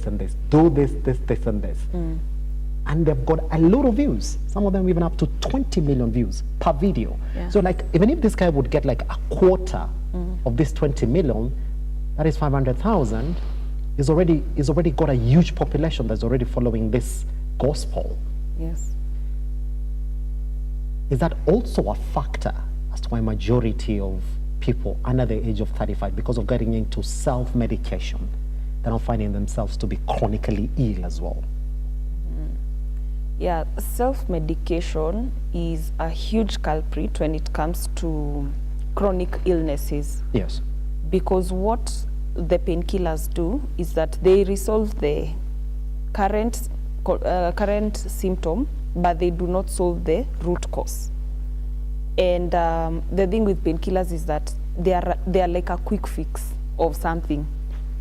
and this, do this, and this. And they've got a lot of views. Some of them even up to 20 million views per video. Yeah. So like, even if this guy would get like a quarter of this 20 million, that is 500,000, he's already got a huge population that's already following this gospel. Yes. Is that also a factor as to why majority of people under the age of 35, because of getting into self-medication, they're not finding themselves to be chronically ill as well? Yeah, self-medication is a huge culprit when it comes to chronic illnesses. Yes. Because what the painkillers do is that they resolve the current symptom, but they do not solve the root cause. And the thing with painkillers is that they are like a quick fix of something.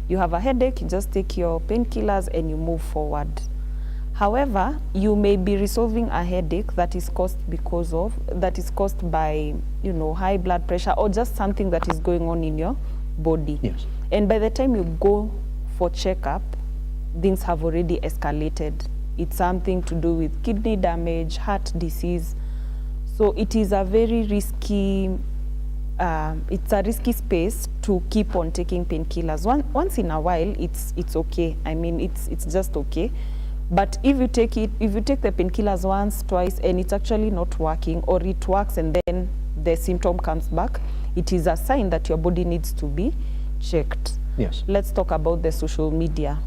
You have a headache, you just take your painkillers and you move forward. However, you may be resolving a headache that is caused by, you know, high blood pressure or just something that is going on in your body. Yes. And by the time you go for checkup, things have already escalated. It's something to do with kidney damage, heart disease. So it is a very risky, it's a risky space to keep on taking painkillers. Once in a while, it's okay. I mean, it's just okay. But if you take the painkillers once, twice, and it's actually not working, or it works and then the symptom comes back, it is a sign that your body needs to be checked. Yes. Let's talk about the social media.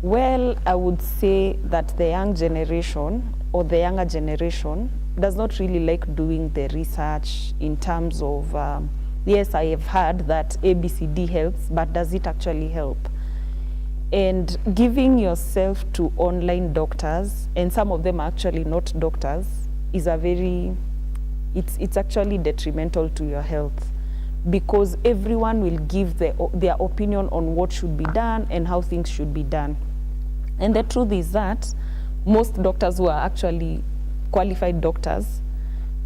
Well, I would say that the young generation or the younger generation does not really like doing the research in terms of, yes, I have heard that ABCD helps, but does it actually help? And giving yourself to online doctors, and some of them are actually not doctors, is a very, it's actually detrimental to your health, because everyone will give their opinion on what should be done and how things should be done. And the truth is that most doctors who are actually qualified doctors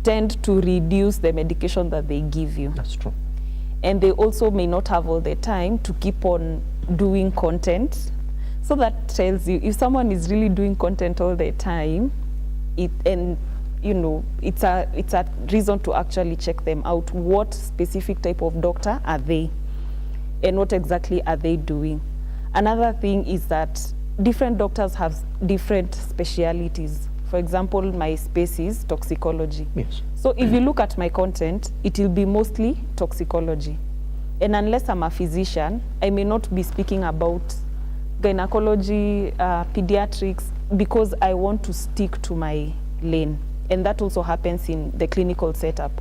tend to reduce the medication that they give you. That's true. And they also may not have all the time to keep on doing content. So that tells you, if someone is really doing content all the time, and you know, it's a reason to actually check them out. What specific type of doctor are they? And what exactly are they doing? Another thing is that different doctors have different specialities. For example, my space is toxicology. Yes. So if you look at my content, it will be mostly toxicology. And unless I'm a physician, I may not be speaking about gynecology, pediatrics, because I want to stick to my lane. And that also happens in the clinical setup.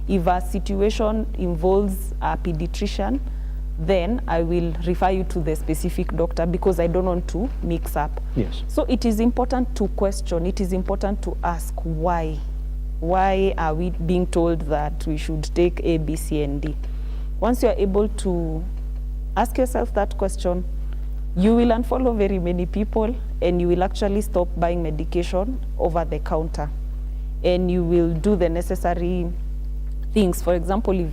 If a situation involves a pediatrician, then I will refer you to the specific doctor, because I don't want to mix up. Yes. So it is important to question, it is important to ask why. Why are we being told that we should take A, B, C, and D? Once you are able to ask yourself that question, you will unfollow very many people, and you will actually stop buying medication over the counter. And you will do the necessary things. For example, if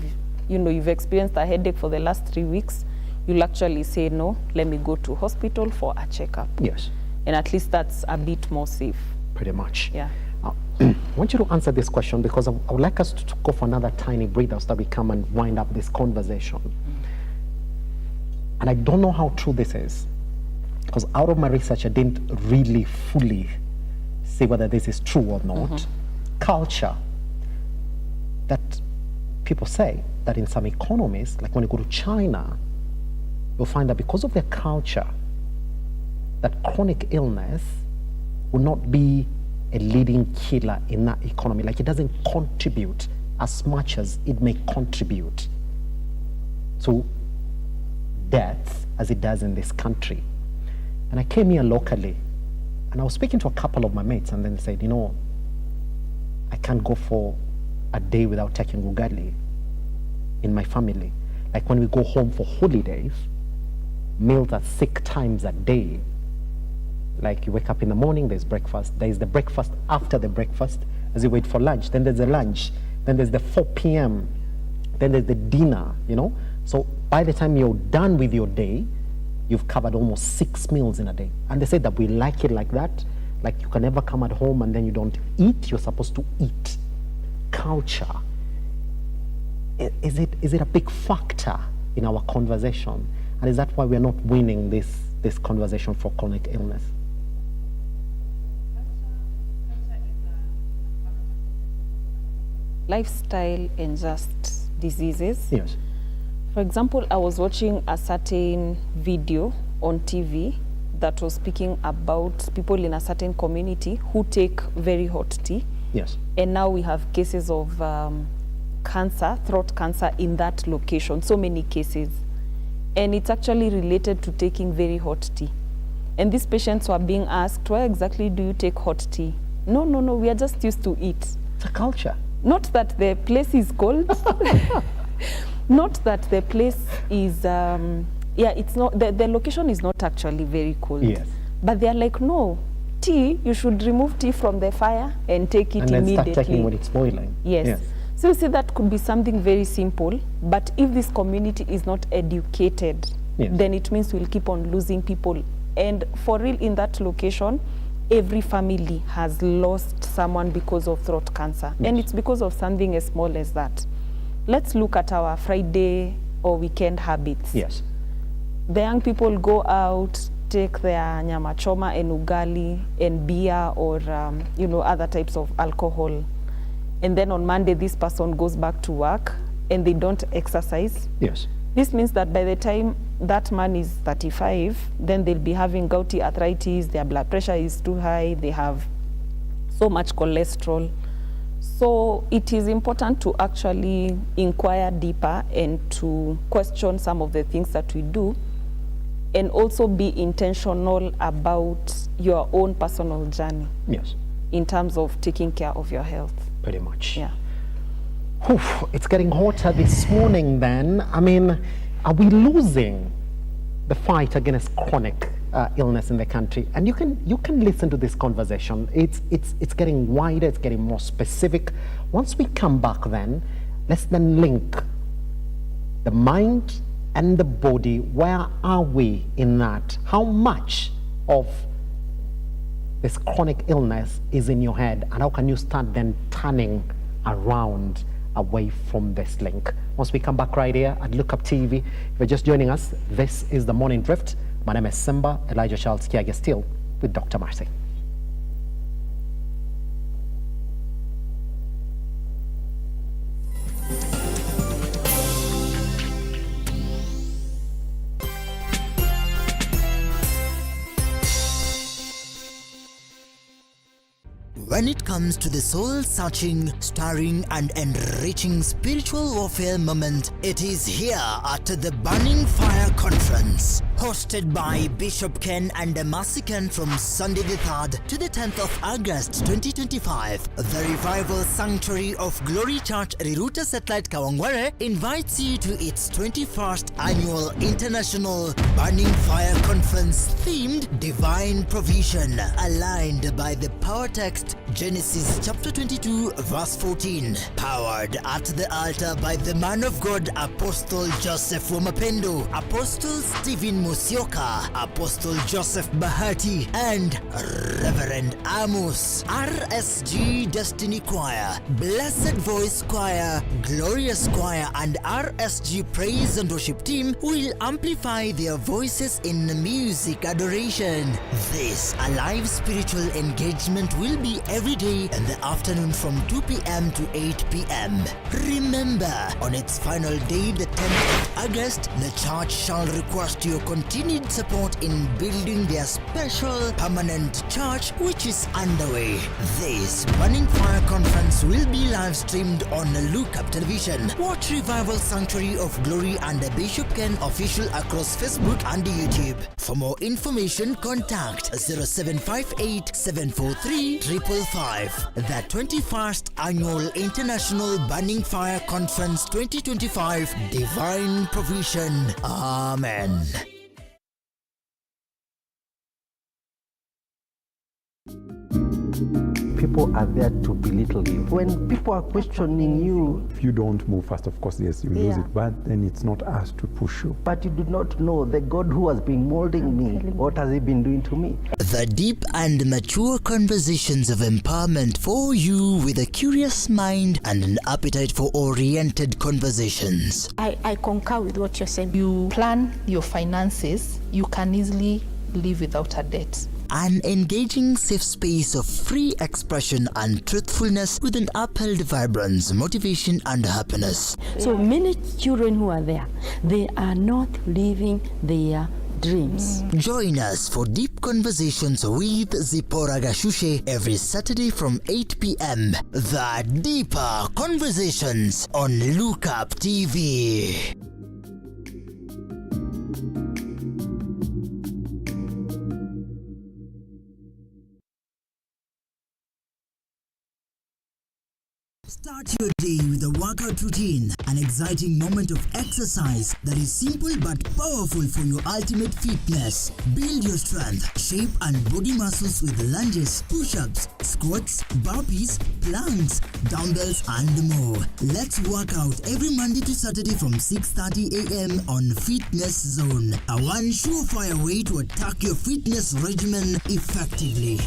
you've experienced a headache for the last 3 weeks, you'll actually say, no, let me go to hospital for a checkup. Yes. And at least that's a bit more safe. Pretty much. Yeah. I want you to answer this question because I would like us to go for another tiny breather so that we come and wind up this conversation. And I don't know how true this is because out of my research, I didn't really fully see whether this is true or not. Culture, that people say that in some economies, like when you go to China, you'll find that because of their culture, that chronic illness will not be a leading killer in that economy. Like it doesn't contribute as much as it may contribute to deaths as it does in this country. And I came here locally and I was speaking to a couple of my mates and then they said, you know, I can't go for a day without taking ugali in my family. Like when we go home for holidays, meals are 6 times a day. Like you wake up in the morning, there's breakfast. There's the breakfast after the breakfast as you wait for lunch. Then there's the lunch. Then there's the 4 p.m. Then there's the dinner, you know. So by the time you're done with your day, you've covered almost 6 meals in a day. And they say that we like it like that. Like you can never come at home and then you don't eat. You're supposed to eat. Culture. Is it a big factor in our conversation? And is that why we're not winning this conversation for chronic illness? Lifestyle and just diseases. Yes. For example, I was watching a certain video on TV that was speaking about people in a certain community who take very hot tea. Yes. And now we have cases of cancer, throat cancer in that location, so many cases. And it's actually related to taking very hot tea. And these patients were being asked, why exactly do you take hot tea? No, we are just used to it. It's a culture. Not that the place is cold. Not that the place is, it's not, the location is not actually very cold. Yes. But they're like, no, tea, you should remove tea from the fire and take it and then immediately. start taking when it's boiling. Yes. So you see, that could be something very simple, but if this community is not educated, then it means we'll keep on losing people. And for real, in that location, every family has lost someone because of throat cancer. Yes. And it's because of something as small as that. Let's look at our Friday or weekend habits. Yes. The young people go out, take their nyama choma and ugali and beer or other types of alcohol. And then on Monday, this person goes back to work and they don't exercise. Yes. This means that by the time that man is 35, then they'll be having gouty arthritis, their blood pressure is too high, they have so much cholesterol. So it is important to actually inquire deeper and to question some of the things that we do, and also be intentional about your own personal journey. Yes. In terms of taking care of your health. Pretty much. Yeah. It's getting hotter this morning then. I mean, are we losing the fight against chronic illness in the country? And you can listen to this conversation. It's getting wider, it's getting more specific. Once we come back then, let's then link the mind and the body. Where are we in that? How much of this chronic illness is in your head, and how can you start then turning around away from this link? Once we come back right here at Look Up TV, if you're just joining us, this is The Morning Drift. My name is Simba Elijah Charles Kiage, still with Dr. Marcy. When it comes to the soul-searching, stirring and enriching spiritual warfare moment, it is here at the Burning Fire Conference. Hosted by Bishop Ken and Mercy Ken from Sunday the 3rd to the 10th of August 2025, the Revival Sanctuary of Glory Church Riruta Satellite Kawangware invites you to its 21st Annual International Burning Fire Conference themed Divine Provision, aligned by the power text Genesis chapter 22 verse 14. Powered at the altar by the man of God Apostle Joseph Wamapendo, Apostle Stephen Musyoka, Apostle Joseph Bahati, and Reverend Amos. RSG Destiny Choir, Blessed Voice Choir, Glorious Choir, and RSG Praise and Worship Team will amplify their voices in music adoration. This alive spiritual engagement will be every day in the afternoon from 2 p.m. to 8 p.m. Remember, on its final day, the 10th of August, the church shall request your continued support in building their special permanent church which is underway. This Burning Fire Conference will be live streamed on Look Up Television, Watch Revival Sanctuary of Glory, and Bishop Ken Official across Facebook and YouTube. For more information, contact 0758 743 555. The 21st Annual International Burning Fire Conference 2025, Divine Provision. Amen. People are there to belittle you. When people are questioning you, if you don't move fast, of course, yes, you lose it, but then it's not us to push you. But you do not know the God who has been molding me. What has he been doing to me? The deep and mature conversations of empowerment for you with a curious mind and an appetite for oriented conversations. I concur with what you're saying. You plan your finances, you can easily live without a debt. An engaging safe space of free expression and truthfulness with an upheld vibrance, motivation, and happiness. So many children who are there, they are not living their dreams. Join us for deep conversations with Zipporah Gashushe every Saturday from 8 p.m. The Deeper Conversations on Look Up TV. Start your day with a workout routine, an exciting moment of exercise that is simple but powerful for your ultimate fitness. Build your strength, shape, and body muscles with lunges, push-ups, squats, burpees, planks, dumbbells, and more. Let's work out every Monday to Saturday from 6:30 a.m. on Fitness Zone, a one surefire way to attack your fitness regimen effectively.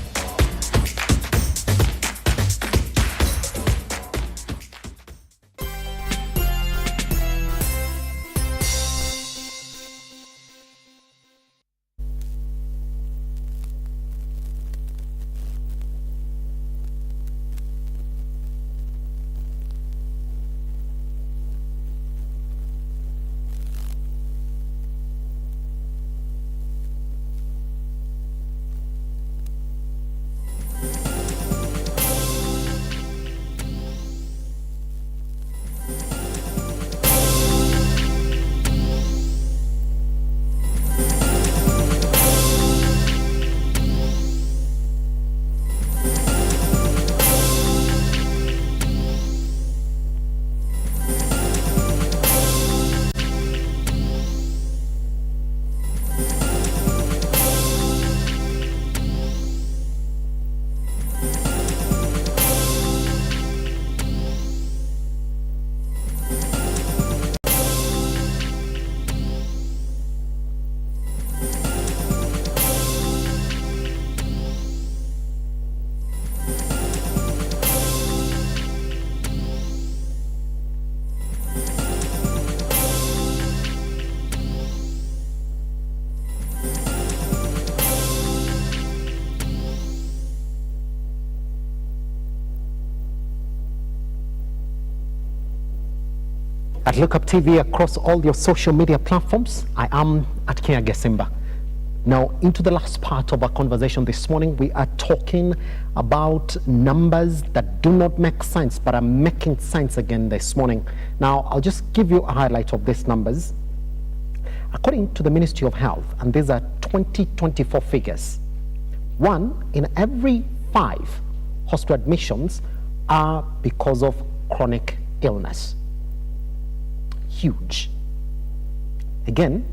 At Look Up TV across all your social media platforms, I am at Kenyan'S. Now, into the last part of our conversation this morning, we are talking about numbers that do not make sense, but are making sense again this morning. Now, I'll just give you a highlight of these numbers. According to the Ministry of Health, and these are 2024 figures, 1 in every 5 hospital admissions are because of chronic illness. Huge. Again,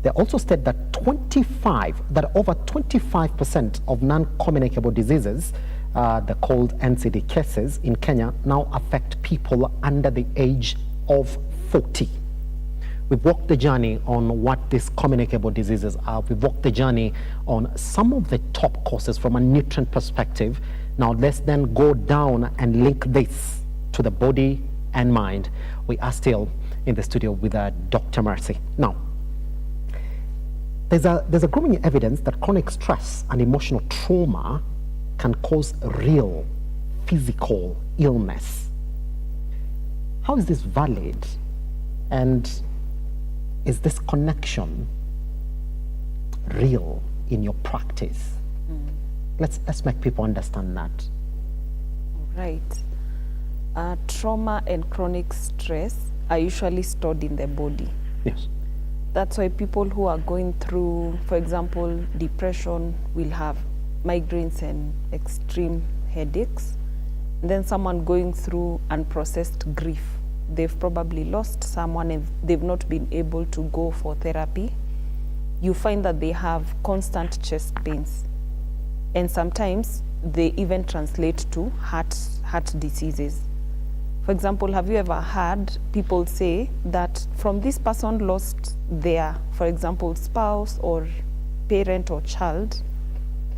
they also state that over 25% of non-communicable diseases the called NCD cases in Kenya now affect people under the age of 40. We've walked the journey on what these communicable diseases are. We've walked the journey on some of the top causes from a nutrient perspective. Now let's then go down and link this to the body and mind. We are still in the studio with Dr. Mercy. Now, there's a growing evidence that chronic stress and emotional trauma can cause real physical illness. How is this valid? And is this connection real in your practice? Let's make people understand that. Right. Trauma and chronic stress are usually stored in the body. Yes. That's why people who are going through, for example, depression will have migraines and extreme headaches. And then someone going through unprocessed grief. They've probably lost someone and they've not been able to go for therapy. You find that they have constant chest pains. And sometimes they even translate to heart diseases. For example, have you ever heard people say that from this person lost their, for example, spouse or parent or child,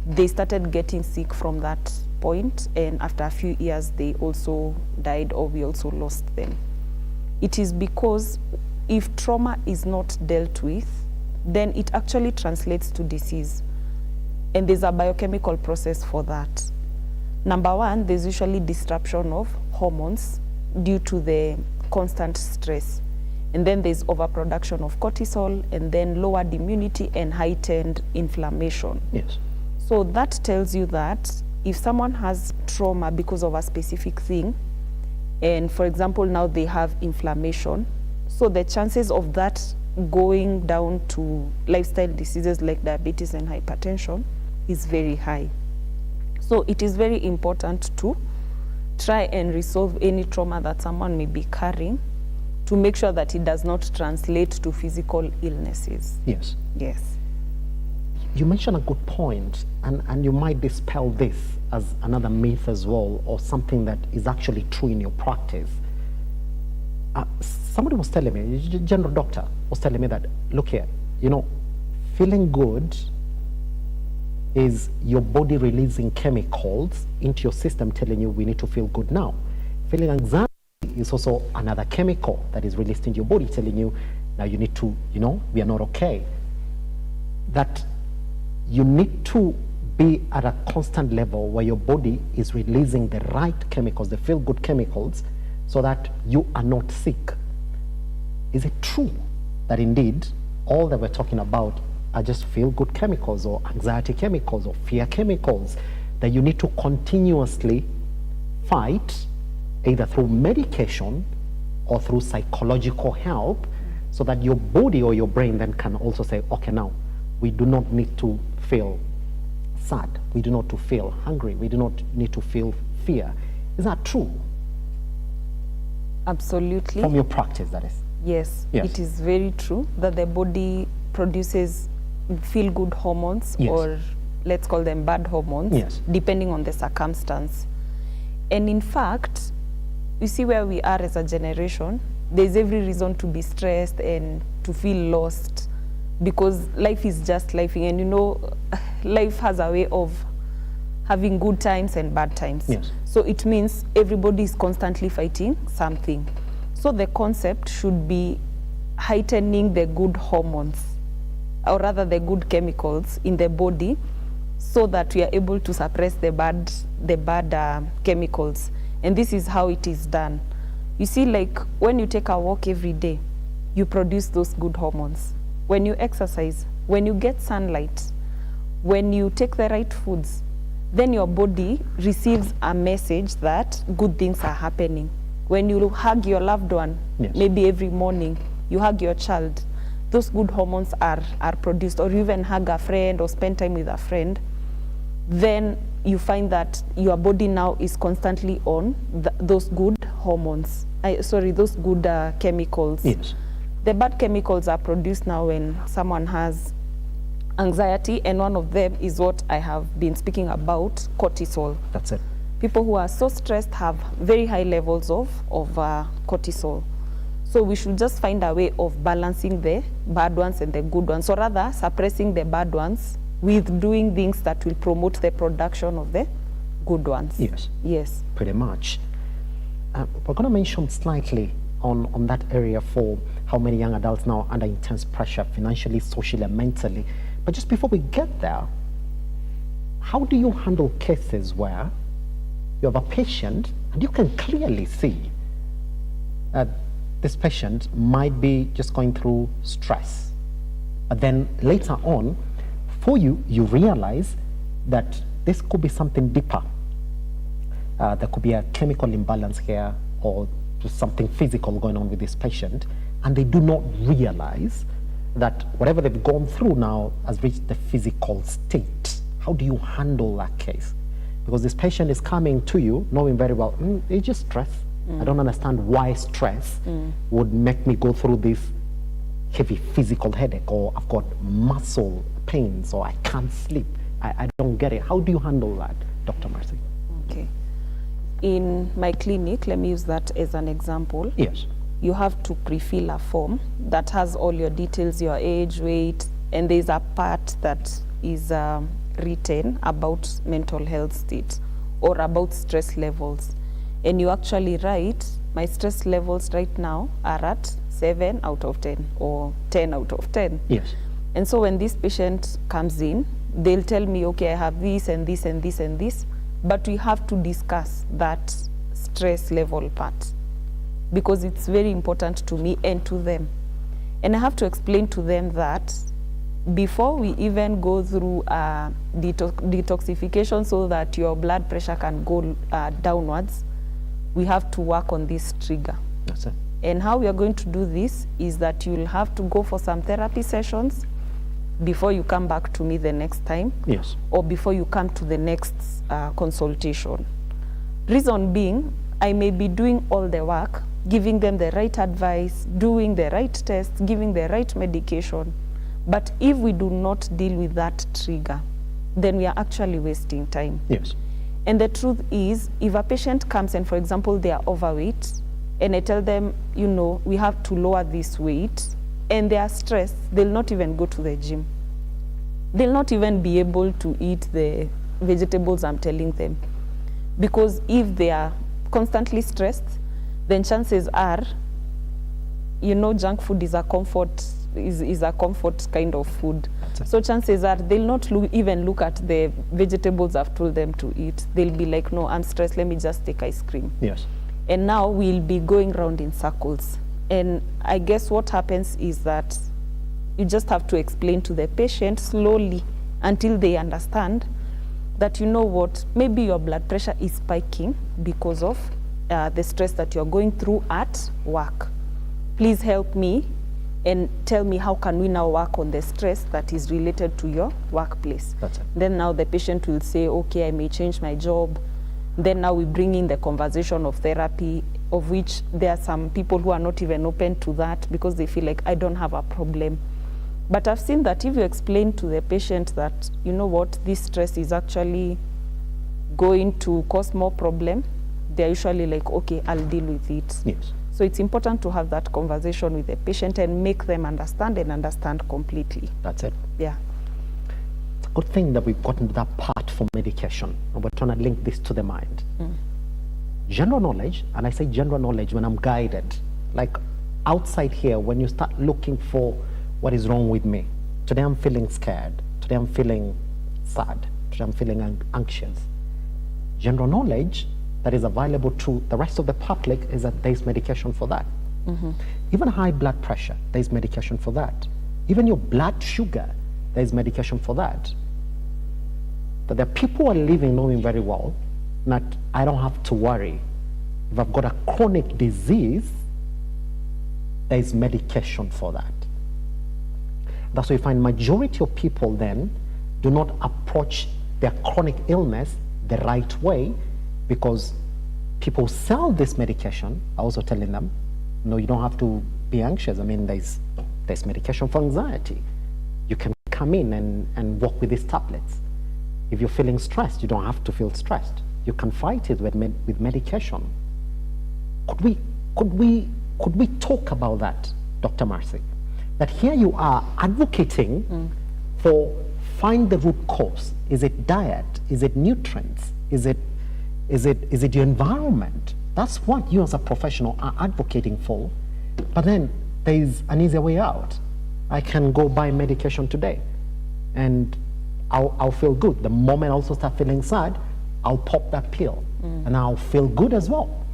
they started getting sick from that point, and after a few years they also died or we also lost them. It is because if trauma is not dealt with, then it actually translates to disease. And there's a biochemical process for that. Number one, there's usually disruption of hormones due to the constant stress. And then there's overproduction of cortisol, and then lowered immunity and heightened inflammation. Yes. So that tells you that if someone has trauma because of a specific thing, and for example, now they have inflammation, so the chances of that going down to lifestyle diseases like diabetes and hypertension is very high. So it is very important to try and resolve any trauma that someone may be carrying to make sure that it does not translate to physical illnesses. Yes. Yes. You mentioned a good point, and you might dispel this as another myth as well, or something that is actually true in your practice. Somebody was telling me, a general doctor was telling me that, look here, feeling good is your body releasing chemicals into your system telling you we need to feel good now. Feeling anxiety is also another chemical that is released into your body telling you now you need to, we are not okay. That you need to be at a constant level where your body is releasing the right chemicals, the feel-good chemicals, so that you are not sick. Is it true that indeed all that we're talking about are just feel-good chemicals or anxiety chemicals or fear chemicals that you need to continuously fight either through medication or through psychological help so that your body or your brain then can also say, okay, now we do not need to feel sad, we do not need to feel hungry, we do not need to feel fear. Is that true? Absolutely. From your practice, that is. Yes, it is very true that the body produces feel-good hormones, or let's call them bad hormones, depending on the circumstance. And in fact, you see where we are as a generation, there's every reason to be stressed and to feel lost because life is just life, and life has a way of having good times and bad times. Yes. So it means everybody is constantly fighting something. So the concept should be heightening the good hormones, or rather the good chemicals in the body, so that we are able to suppress the bad chemicals. And this is how it is done. You see, like when you take a walk every day, you produce those good hormones. When you exercise, when you get sunlight, when you take the right foods, then your body receives a message that good things are happening. When you hug your loved one, maybe every morning, you hug your child, those good hormones are produced, or you even hug a friend or spend time with a friend, then you find that your body now is constantly on those good hormones, those good chemicals. Yes. The bad chemicals are produced now when someone has anxiety, and one of them is what I have been speaking about, cortisol. That's it. People who are so stressed have very high levels of cortisol. So we should just find a way of balancing the bad ones and the good ones, or rather suppressing the bad ones with doing things that will promote the production of the good ones. Yes. Yes. Pretty much. We're going to mention slightly on that area for how many young adults now are under intense pressure financially, socially, and mentally. But just before we get there, how do you handle cases where you have a patient and you can clearly see that this patient might be just going through stress, but then later on, for you realize that this could be something deeper. There could be a chemical imbalance here, or just something physical going on with this patient, and they do not realize that whatever they've gone through now has reached the physical state. How do you handle that case? Because this patient is coming to you knowing very well, it's just stress. I don't understand why stress would make me go through this heavy physical headache, or I've got muscle pains, or I can't sleep. I don't get it. How do you handle that, Dr. Mercy? Okay. In my clinic, let me use that as an example. Yes. You have to pre-fill a form that has all your details, your age, weight, and there's a part that is written about mental health state or about stress levels. And you actually write, my stress levels right now are at 7 out of 10 or 10 out of 10. Yes. And so when this patient comes in, they'll tell me, okay, I have this and this and this and this, but we have to discuss that stress level part because it's very important to me and to them. And I have to explain to them that before we even go through detoxification so that your blood pressure can go downwards, we have to work on this trigger. That's it. And how we are going to do this is that you'll have to go for some therapy sessions before you come back to me the next time. Yes. Or before you come to the next consultation. Reason being, I may be doing all the work, giving them the right advice, doing the right tests, giving the right medication. But if we do not deal with that trigger, then we are actually wasting time. Yes. And the truth is, if a patient comes and, for example, they are overweight, and I tell them, you know, we have to lower this weight, and they are stressed, they'll not even go to the gym. They'll not even be able to eat the vegetables I'm telling them. Because if they are constantly stressed, then chances are, you know, junk food is a comfort kind of food. So chances are they'll not even look at the vegetables I've told them to eat. They'll be like, no, I'm stressed, let me just take ice cream. Yes. And now we'll be going round in circles. And I guess what happens is that you just have to explain to the patient slowly until they understand that, you know what, maybe your blood pressure is spiking because of the stress that you're going through at work. Please help me and tell me how can we now work on the stress that is related to your workplace. That's it. Then now the patient will say, okay, I may change my job. Then now we bring in the conversation of therapy, of which there are some people who are not even open to that because they feel like I don't have a problem. But I've seen that if you explain to the patient that, you know what, this stress is actually going to cause more problem, they're usually like, okay, I'll deal with it. Yes. So it's important to have that conversation with the patient and make them understand and understand completely. That's it. Yeah. It's a good thing that we've gotten to that part for medication, and we're trying to link this to the mind. General knowledge, and I say general knowledge when I'm guided, like outside here, when you start looking for what is wrong with me. Today I'm feeling scared. Today I'm feeling sad. Today I'm feeling anxious. General knowledge that is available to the rest of the public is that there's medication for that. Even high blood pressure, there's medication for that. Even your blood sugar, there's medication for that. But there are people who are living knowing very well that I don't have to worry. If I've got a chronic disease, there's medication for that. That's why you find majority of people then do not approach their chronic illness the right way, because people sell this medication are also telling them, no, you don't have to be anxious. I mean, there's medication for anxiety. You can come in and work with these tablets. If you're feeling stressed, you don't have to feel stressed. You can fight it with medication. Could we talk about that, Dr. Marcy? That here you are advocating for find the root cause. Is it diet? Is it nutrients? Is it your environment? That's what you as a professional are advocating for. But then there is an easier way out. I can go buy medication today and I'll feel good. The moment I also start feeling sad, I'll pop that pill and I'll feel good as well.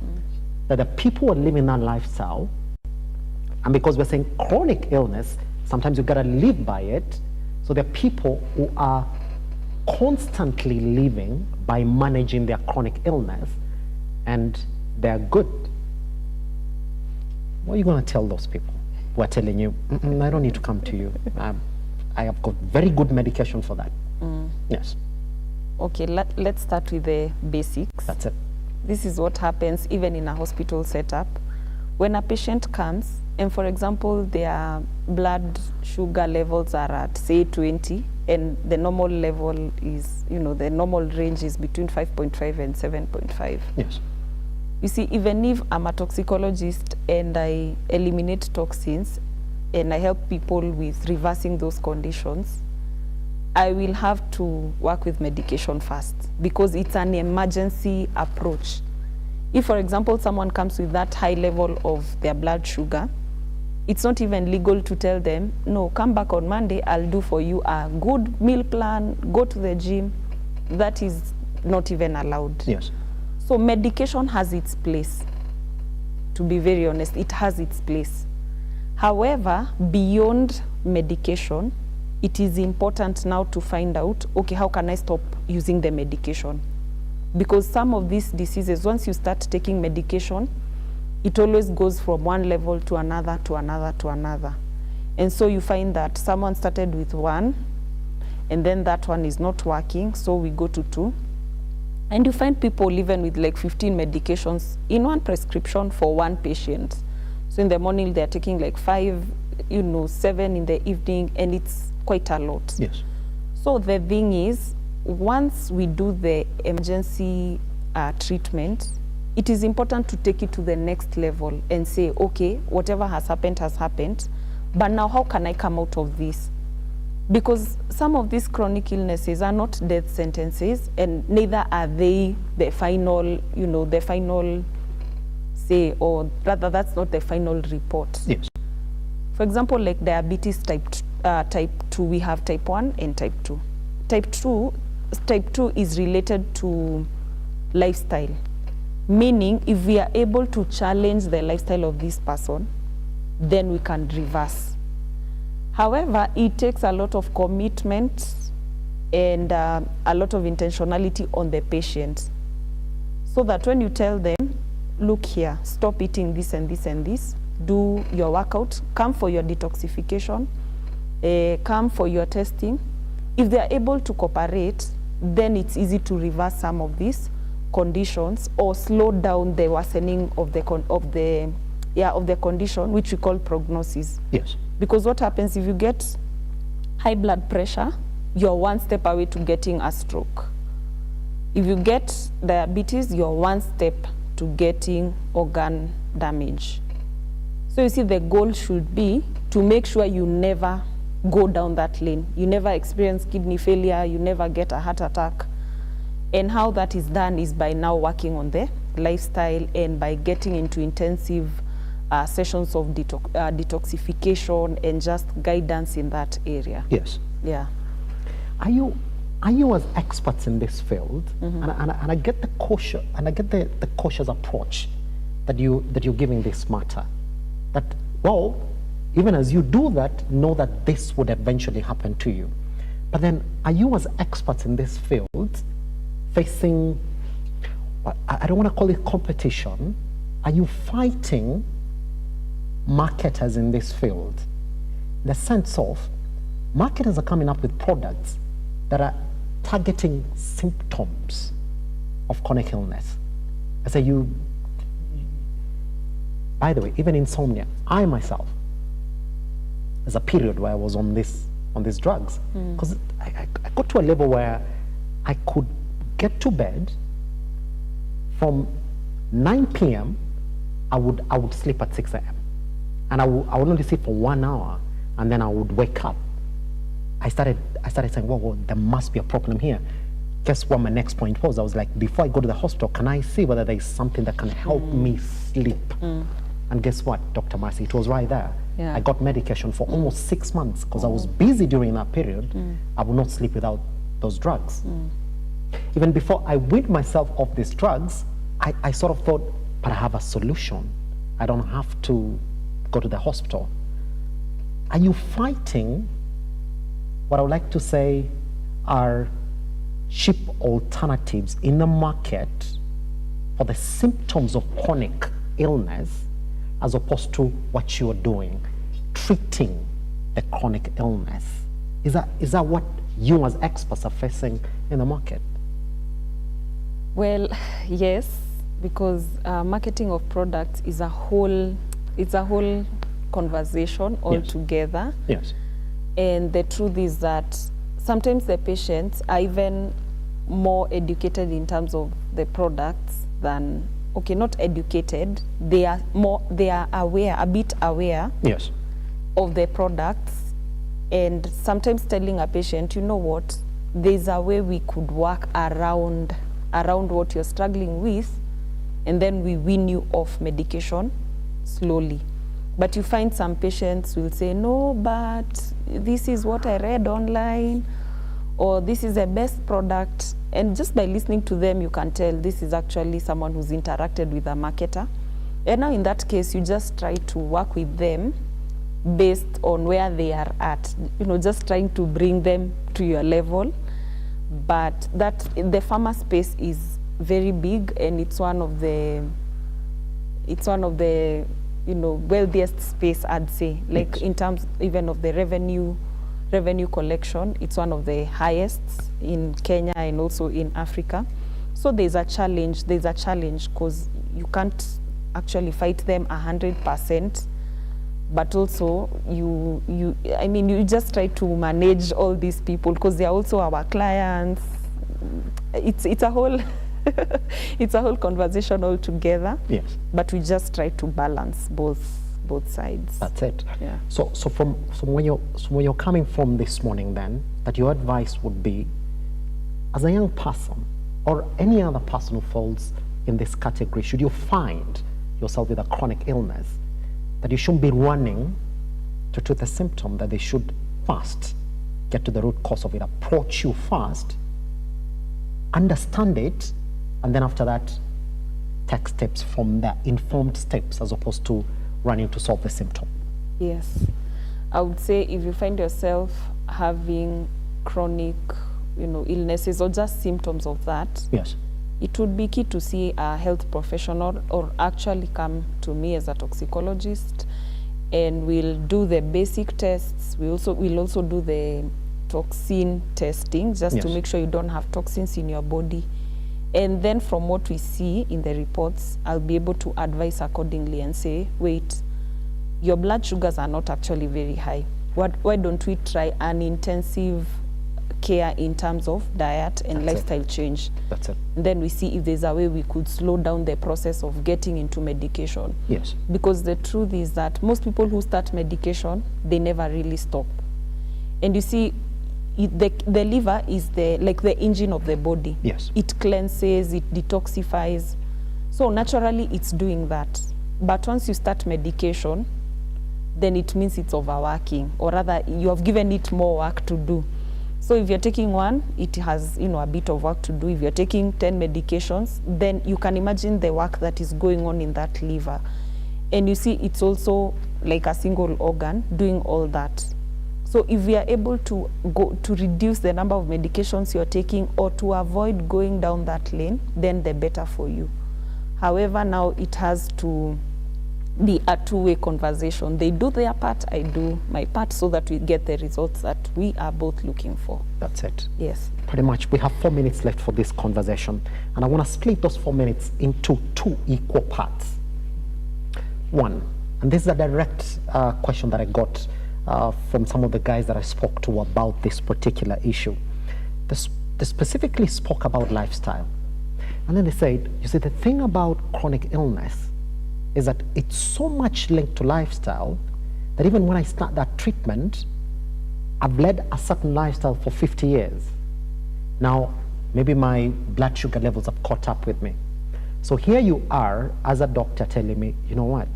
That the people who are living that lifestyle, and because we're saying chronic illness, sometimes you gotta live by it. So there are people who are constantly living by managing their chronic illness, and they're good. What are you gonna tell those people who are telling you, I don't need to come to you. I have got very good medication for that. Yes. Okay, let's start with the basics. That's it. This is what happens even in a hospital setup. When a patient comes, and for example, their blood sugar levels are at, say, 20, and the normal level is, the normal range is between 5.5 and 7.5. Yes. You see, even if I'm a toxicologist and I eliminate toxins and I help people with reversing those conditions, I will have to work with medication first because it's an emergency approach. If, for example, someone comes with that high level of their blood sugar, it's not even legal to tell them, no, come back on Monday, I'll do for you a good meal plan, go to the gym. That is not even allowed. Yes. So medication has its place. To be very honest, it has its place. However, beyond medication, it is important now to find out, okay, how can I stop using the medication? Because some of these diseases, once you start taking medication, it always goes from one level to another, to another, to another. And so you find that someone started with one, and then that one is not working, so we go to 2. And you find people even with like 15 medications in one prescription for one patient. So in the morning, they're taking like 5, 7 in the evening, and it's quite a lot. Yes. So the thing is, once we do the emergency treatment, it is important to take it to the next level and say, okay, whatever has happened, but now how can I come out of this? Because some of these chronic illnesses are not death sentences, and neither are they the final, the final say, or rather that's not the final report. Yes. For example, like diabetes type 2, we have type 1 and type 2. Type 2 is related to lifestyle, meaning if we are able to challenge the lifestyle of this person, then we can reverse. However, it takes a lot of commitment and a lot of intentionality on the patient, so that when you tell them, look here, stop eating this and this and this, do your workout, come for your detoxification, come for your testing. If they are able to cooperate, then it's easy to reverse some of these conditions or slow down the worsening of the condition, which we call prognosis. Yes. Because what happens if you get high blood pressure, you're one step away to getting a stroke. If you get diabetes, you're one step to getting organ damage. So you see, the goal should be to make sure you never go down that lane. You never experience kidney failure, you never get a heart attack. And how that is done is by now working on the lifestyle and by getting into intensive sessions of detoxification and just guidance in that area. Yes. Yeah. Are you as experts in this field, and I get the cautious, and I get the cautious approach that you're giving this matter, that, well, even as you do that, know that this would eventually happen to you. But then, are you as experts in this field facing, I don't want to call it competition, are you fighting marketers in this field? In the sense of, marketers are coming up with products that are targeting symptoms of chronic illness. I say by the way, even insomnia, I myself, there's a period where I was on this on these drugs. Because I got to a level where I could get to bed from 9 p.m. I would sleep at 6 a.m. and I would only sleep for 1 hour, and then I would wake up. I started saying, whoa, there must be a problem here. Guess what my next point was? I was like, before I go to the hospital, can I see whether there is something that can help me sleep? And guess what, Dr. Marcy, it was right there. Yeah. I got medication for almost 6 months because I was busy during that period. I would not sleep without those drugs. Even before I weaned myself off these drugs, I sort of thought, but I have a solution. I don't have to go to the hospital. Are you fighting what I would like to say are cheap alternatives in the market for the symptoms of chronic illness, as opposed to what you're doing, treating the chronic illness? Is that what you as experts are facing in the market? Well, yes, because marketing of products is a whole conversation altogether. Yes. And the truth is that sometimes the patients are even more educated in terms of the products than, okay, not educated, they are aware, a bit aware Yes. of the products, and sometimes telling a patient, you know what, there's a way we could work around what you're struggling with, and then we wean you off medication slowly. But you find some patients will say, no, but this is what I read online, or this is the best product. And just by listening to them, you can tell this is actually someone who's interacted with a marketer. And now in that case, you just try to work with them based on where they are at, just trying to bring them to your level. But the pharma space is very big, and it's one of the wealthiest space, I'd say. Like in terms even of the revenue collection, it's one of the highest in Kenya and also in Africa. So there's a challenge because you can't actually fight them 100%, but also you just try to manage all these people because they're also our clients. It's a whole it's a whole conversation altogether. Yes. But we just try to balance both sides. That's it. Yeah. So when you're coming from this morning, then, that your advice would be, as a young person or any other person who falls in this category, should you find yourself with a chronic illness, that you shouldn't be running to treat the symptom, that they should first get to the root cause of it, approach you first, understand it, and then after that, take steps from there, informed steps, as opposed to running to solve the symptom. Yes. I would say if you find yourself having chronic, illnesses or just symptoms of that, yes, it would be key to see a health professional or actually come to me as a toxicologist, and we'll do the basic tests. We'll also do the toxin testing just to make sure you don't have toxins in your body. And then from what we see in the reports, I'll be able to advise accordingly and say, wait, your blood sugars are not actually very high. Why don't we try an intensive care in terms of diet and lifestyle change? That's it. And then we see if there's a way we could slow down the process of getting into medication. Yes. Because the truth is that most people who start medication, they never really stop. And you see, the liver is like the engine of the body. Yes. It cleanses, it detoxifies. So naturally it's doing that. But once you start medication, then it means it's overworking, or rather you have given it more work to do. So if you're taking one, it has a bit of work to do. If you're taking 10 medications, then you can imagine the work that is going on in that liver. And you see, it's also like a single organ doing all that. So if we are able to reduce the number of medications you're taking, or to avoid going down that lane, then the better for you. However, now it has to be a two-way conversation. They do their part, I do my part, so that we get the results that we are both looking for. That's it. Yes. Pretty much. We have 4 minutes left for this conversation, and I want to split those 4 minutes into 2 equal parts. One, and this is a direct question that I got from some of the guys that I spoke to about this particular issue. They specifically spoke about lifestyle. And then they said, you see, the thing about chronic illness is that it's so much linked to lifestyle that even when I start that treatment, I've led a certain lifestyle for 50 years. Now, maybe my blood sugar levels have caught up with me. So here you are as a doctor telling me, you know what,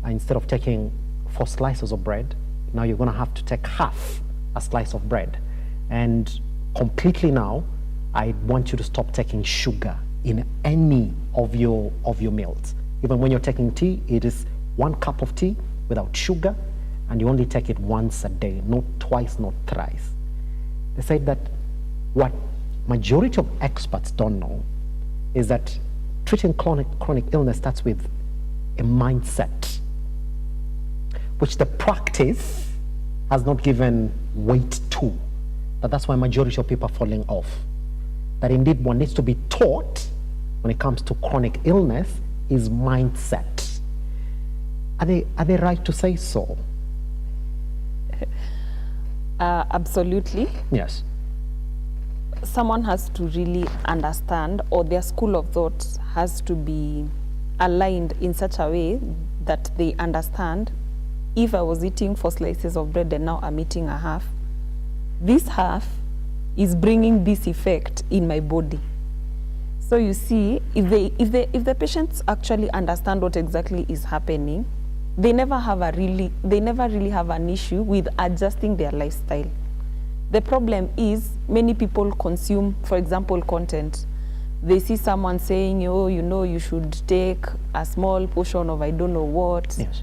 instead of taking 4 slices of bread, now you're gonna have to take half a slice of bread. And completely now, I want you to stop taking sugar in any of your meals. Even when you're taking tea, it is 1 cup of tea without sugar, and you only take it once a day, not twice, not thrice. They said that what majority of experts don't know is that treating chronic illness starts with a mindset, which the practice has not given weight to. That's why majority of people are falling off. That indeed one needs to be taught when it comes to chronic illness is mindset. Are they right to say so? Absolutely. Yes. Someone has to really understand, or their school of thought has to be aligned in such a way that they understand, if I was eating 4 slices of bread and now I'm eating a half, this half is bringing this effect in my body. So you see, if the patients actually understand what exactly is happening, they never really have an issue with adjusting their lifestyle. The problem is many people consume, for example, content. They see someone saying, oh, you know, you should take a small portion of I don't know what. Yes.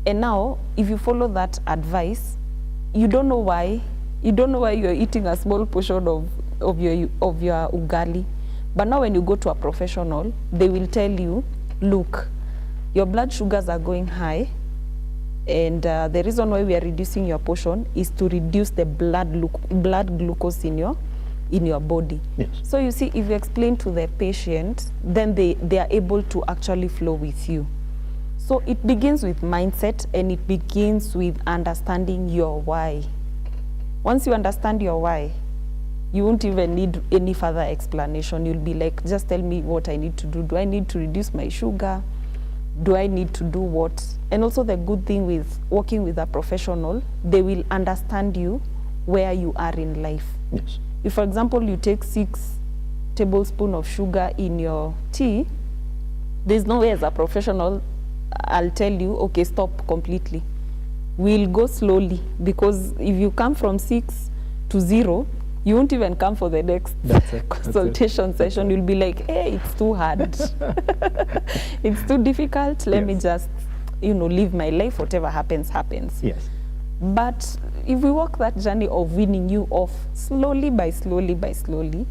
And now, if you follow that advice, you don't know why you're eating a small portion of your ugali. But now when you go to a professional, they will tell you, look, your blood sugars are going high, and the reason why we are reducing your portion is to reduce the blood glucose in your body. Yes. So you see, if you explain to the patient, then they are able to actually flow with you. So it begins with mindset, and it begins with understanding your why. Once you understand your why, you won't even need any further explanation. You'll be like, just tell me what I need to do. Do I need to reduce my sugar? Do I need to do what? And also the good thing with working with a professional, they will understand you where you are in life. Yes. If, for example, you take 6 tablespoons of sugar in your tea, there's no way as a professional I'll tell you, okay, stop completely. We'll go slowly, because if you come from 6 to 0, you won't even come for the next consultation session. You'll be like, hey, it's too hard. It's too difficult. Let me just, live my life. Whatever happens, happens. Yes. But if we walk that journey of weaning you off slowly by slowly by slowly,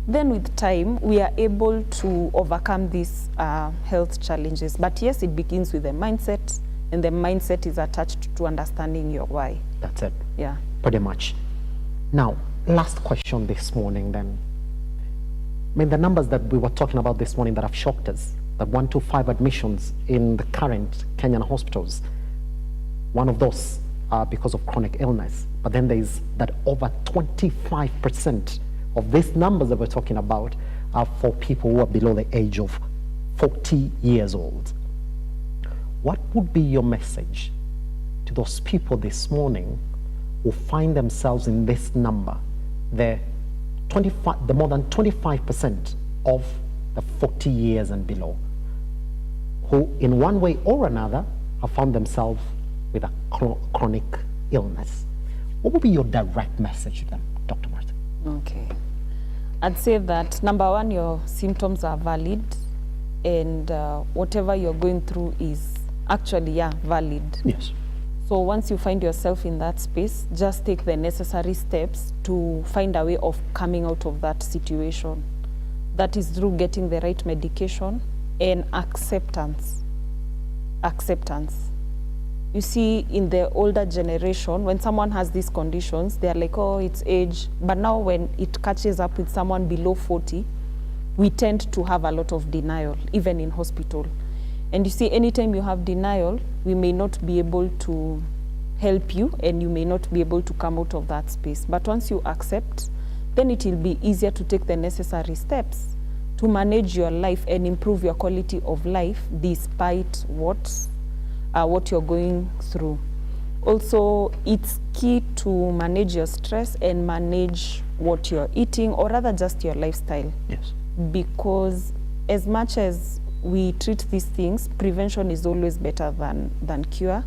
then with time, we are able to overcome these health challenges. But yes, it begins with the mindset, and the mindset is attached to understanding your why. That's it. Yeah. Pretty much. Now, last question this morning then. I mean, the numbers that we were talking about this morning that have shocked us, that 1 to 5 admissions in the current Kenyan hospitals, one of those are because of chronic illness. But then there's that over 25% of these numbers that we're talking about are for people who are below the age of 40 years old. What would be your message to those people this morning who find themselves in this number, the more than 25% of the 40 years and below, who in one way or another have found themselves with a chronic illness? What would be your direct message to them, Dr. Martin? Okay. I'd say that, number one, your symptoms are valid, and whatever you're going through is actually, valid. Yes. So once you find yourself in that space, just take the necessary steps to find a way of coming out of that situation. That is through getting the right medication and acceptance. Acceptance. You see, in the older generation, when someone has these conditions, they're like, oh, it's age. But now when it catches up with someone below 40, we tend to have a lot of denial, even in hospital. And you see, anytime you have denial, we may not be able to help you, and you may not be able to come out of that space. But once you accept, then it will be easier to take the necessary steps to manage your life and improve your quality of life despite what you're going through. Also, it's key to manage your stress and manage what you're eating, or rather just your lifestyle. Yes. Because as much as we treat these things, prevention is always better than cure.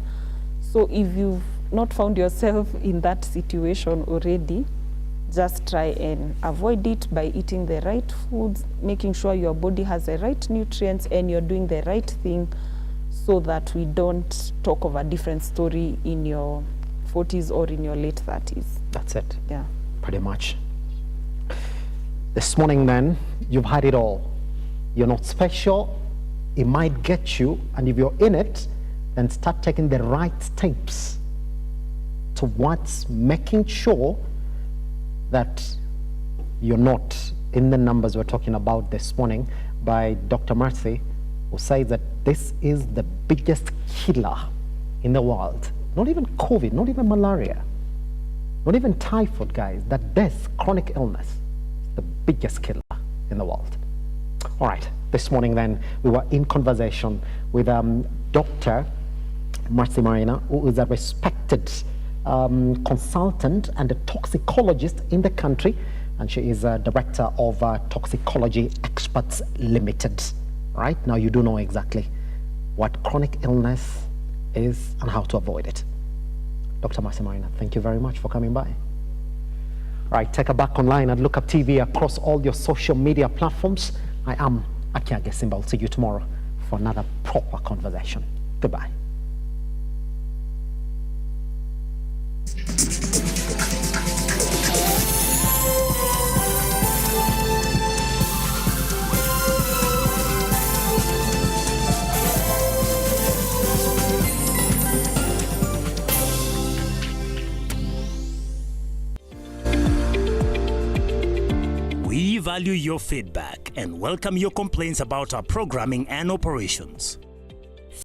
So if you've not found yourself in that situation already, just try and avoid it by eating the right foods, making sure your body has the right nutrients and you're doing the right thing, so that we don't talk of a different story in your 40s or in your late 30s. That's it. Yeah. Pretty much. This morning then, you've had it all. You're not special. It might get you, and if you're in it, then start taking the right steps towards making sure that you're not in the numbers we're talking about this morning by Dr. Mercy, who says that this is the biggest killer in the world. Not even COVID, not even malaria, not even typhoid, guys. That death, chronic illness, the biggest killer in the world. All right, this morning then, we were in conversation with Dr. Mercy Marina, who is a respected consultant and a toxicologist in the country, and she is a director of Toxicology Experts Limited. Right now, you do know exactly what chronic illness is and how to avoid it. Dr. Mercy Marina, thank you very much for coming by. All right, take a back online and look up TV across all your social media platforms. I am Akiage Simba. I'll see you tomorrow for another proper conversation. Goodbye. We value your feedback and welcome your complaints about our programming and operations.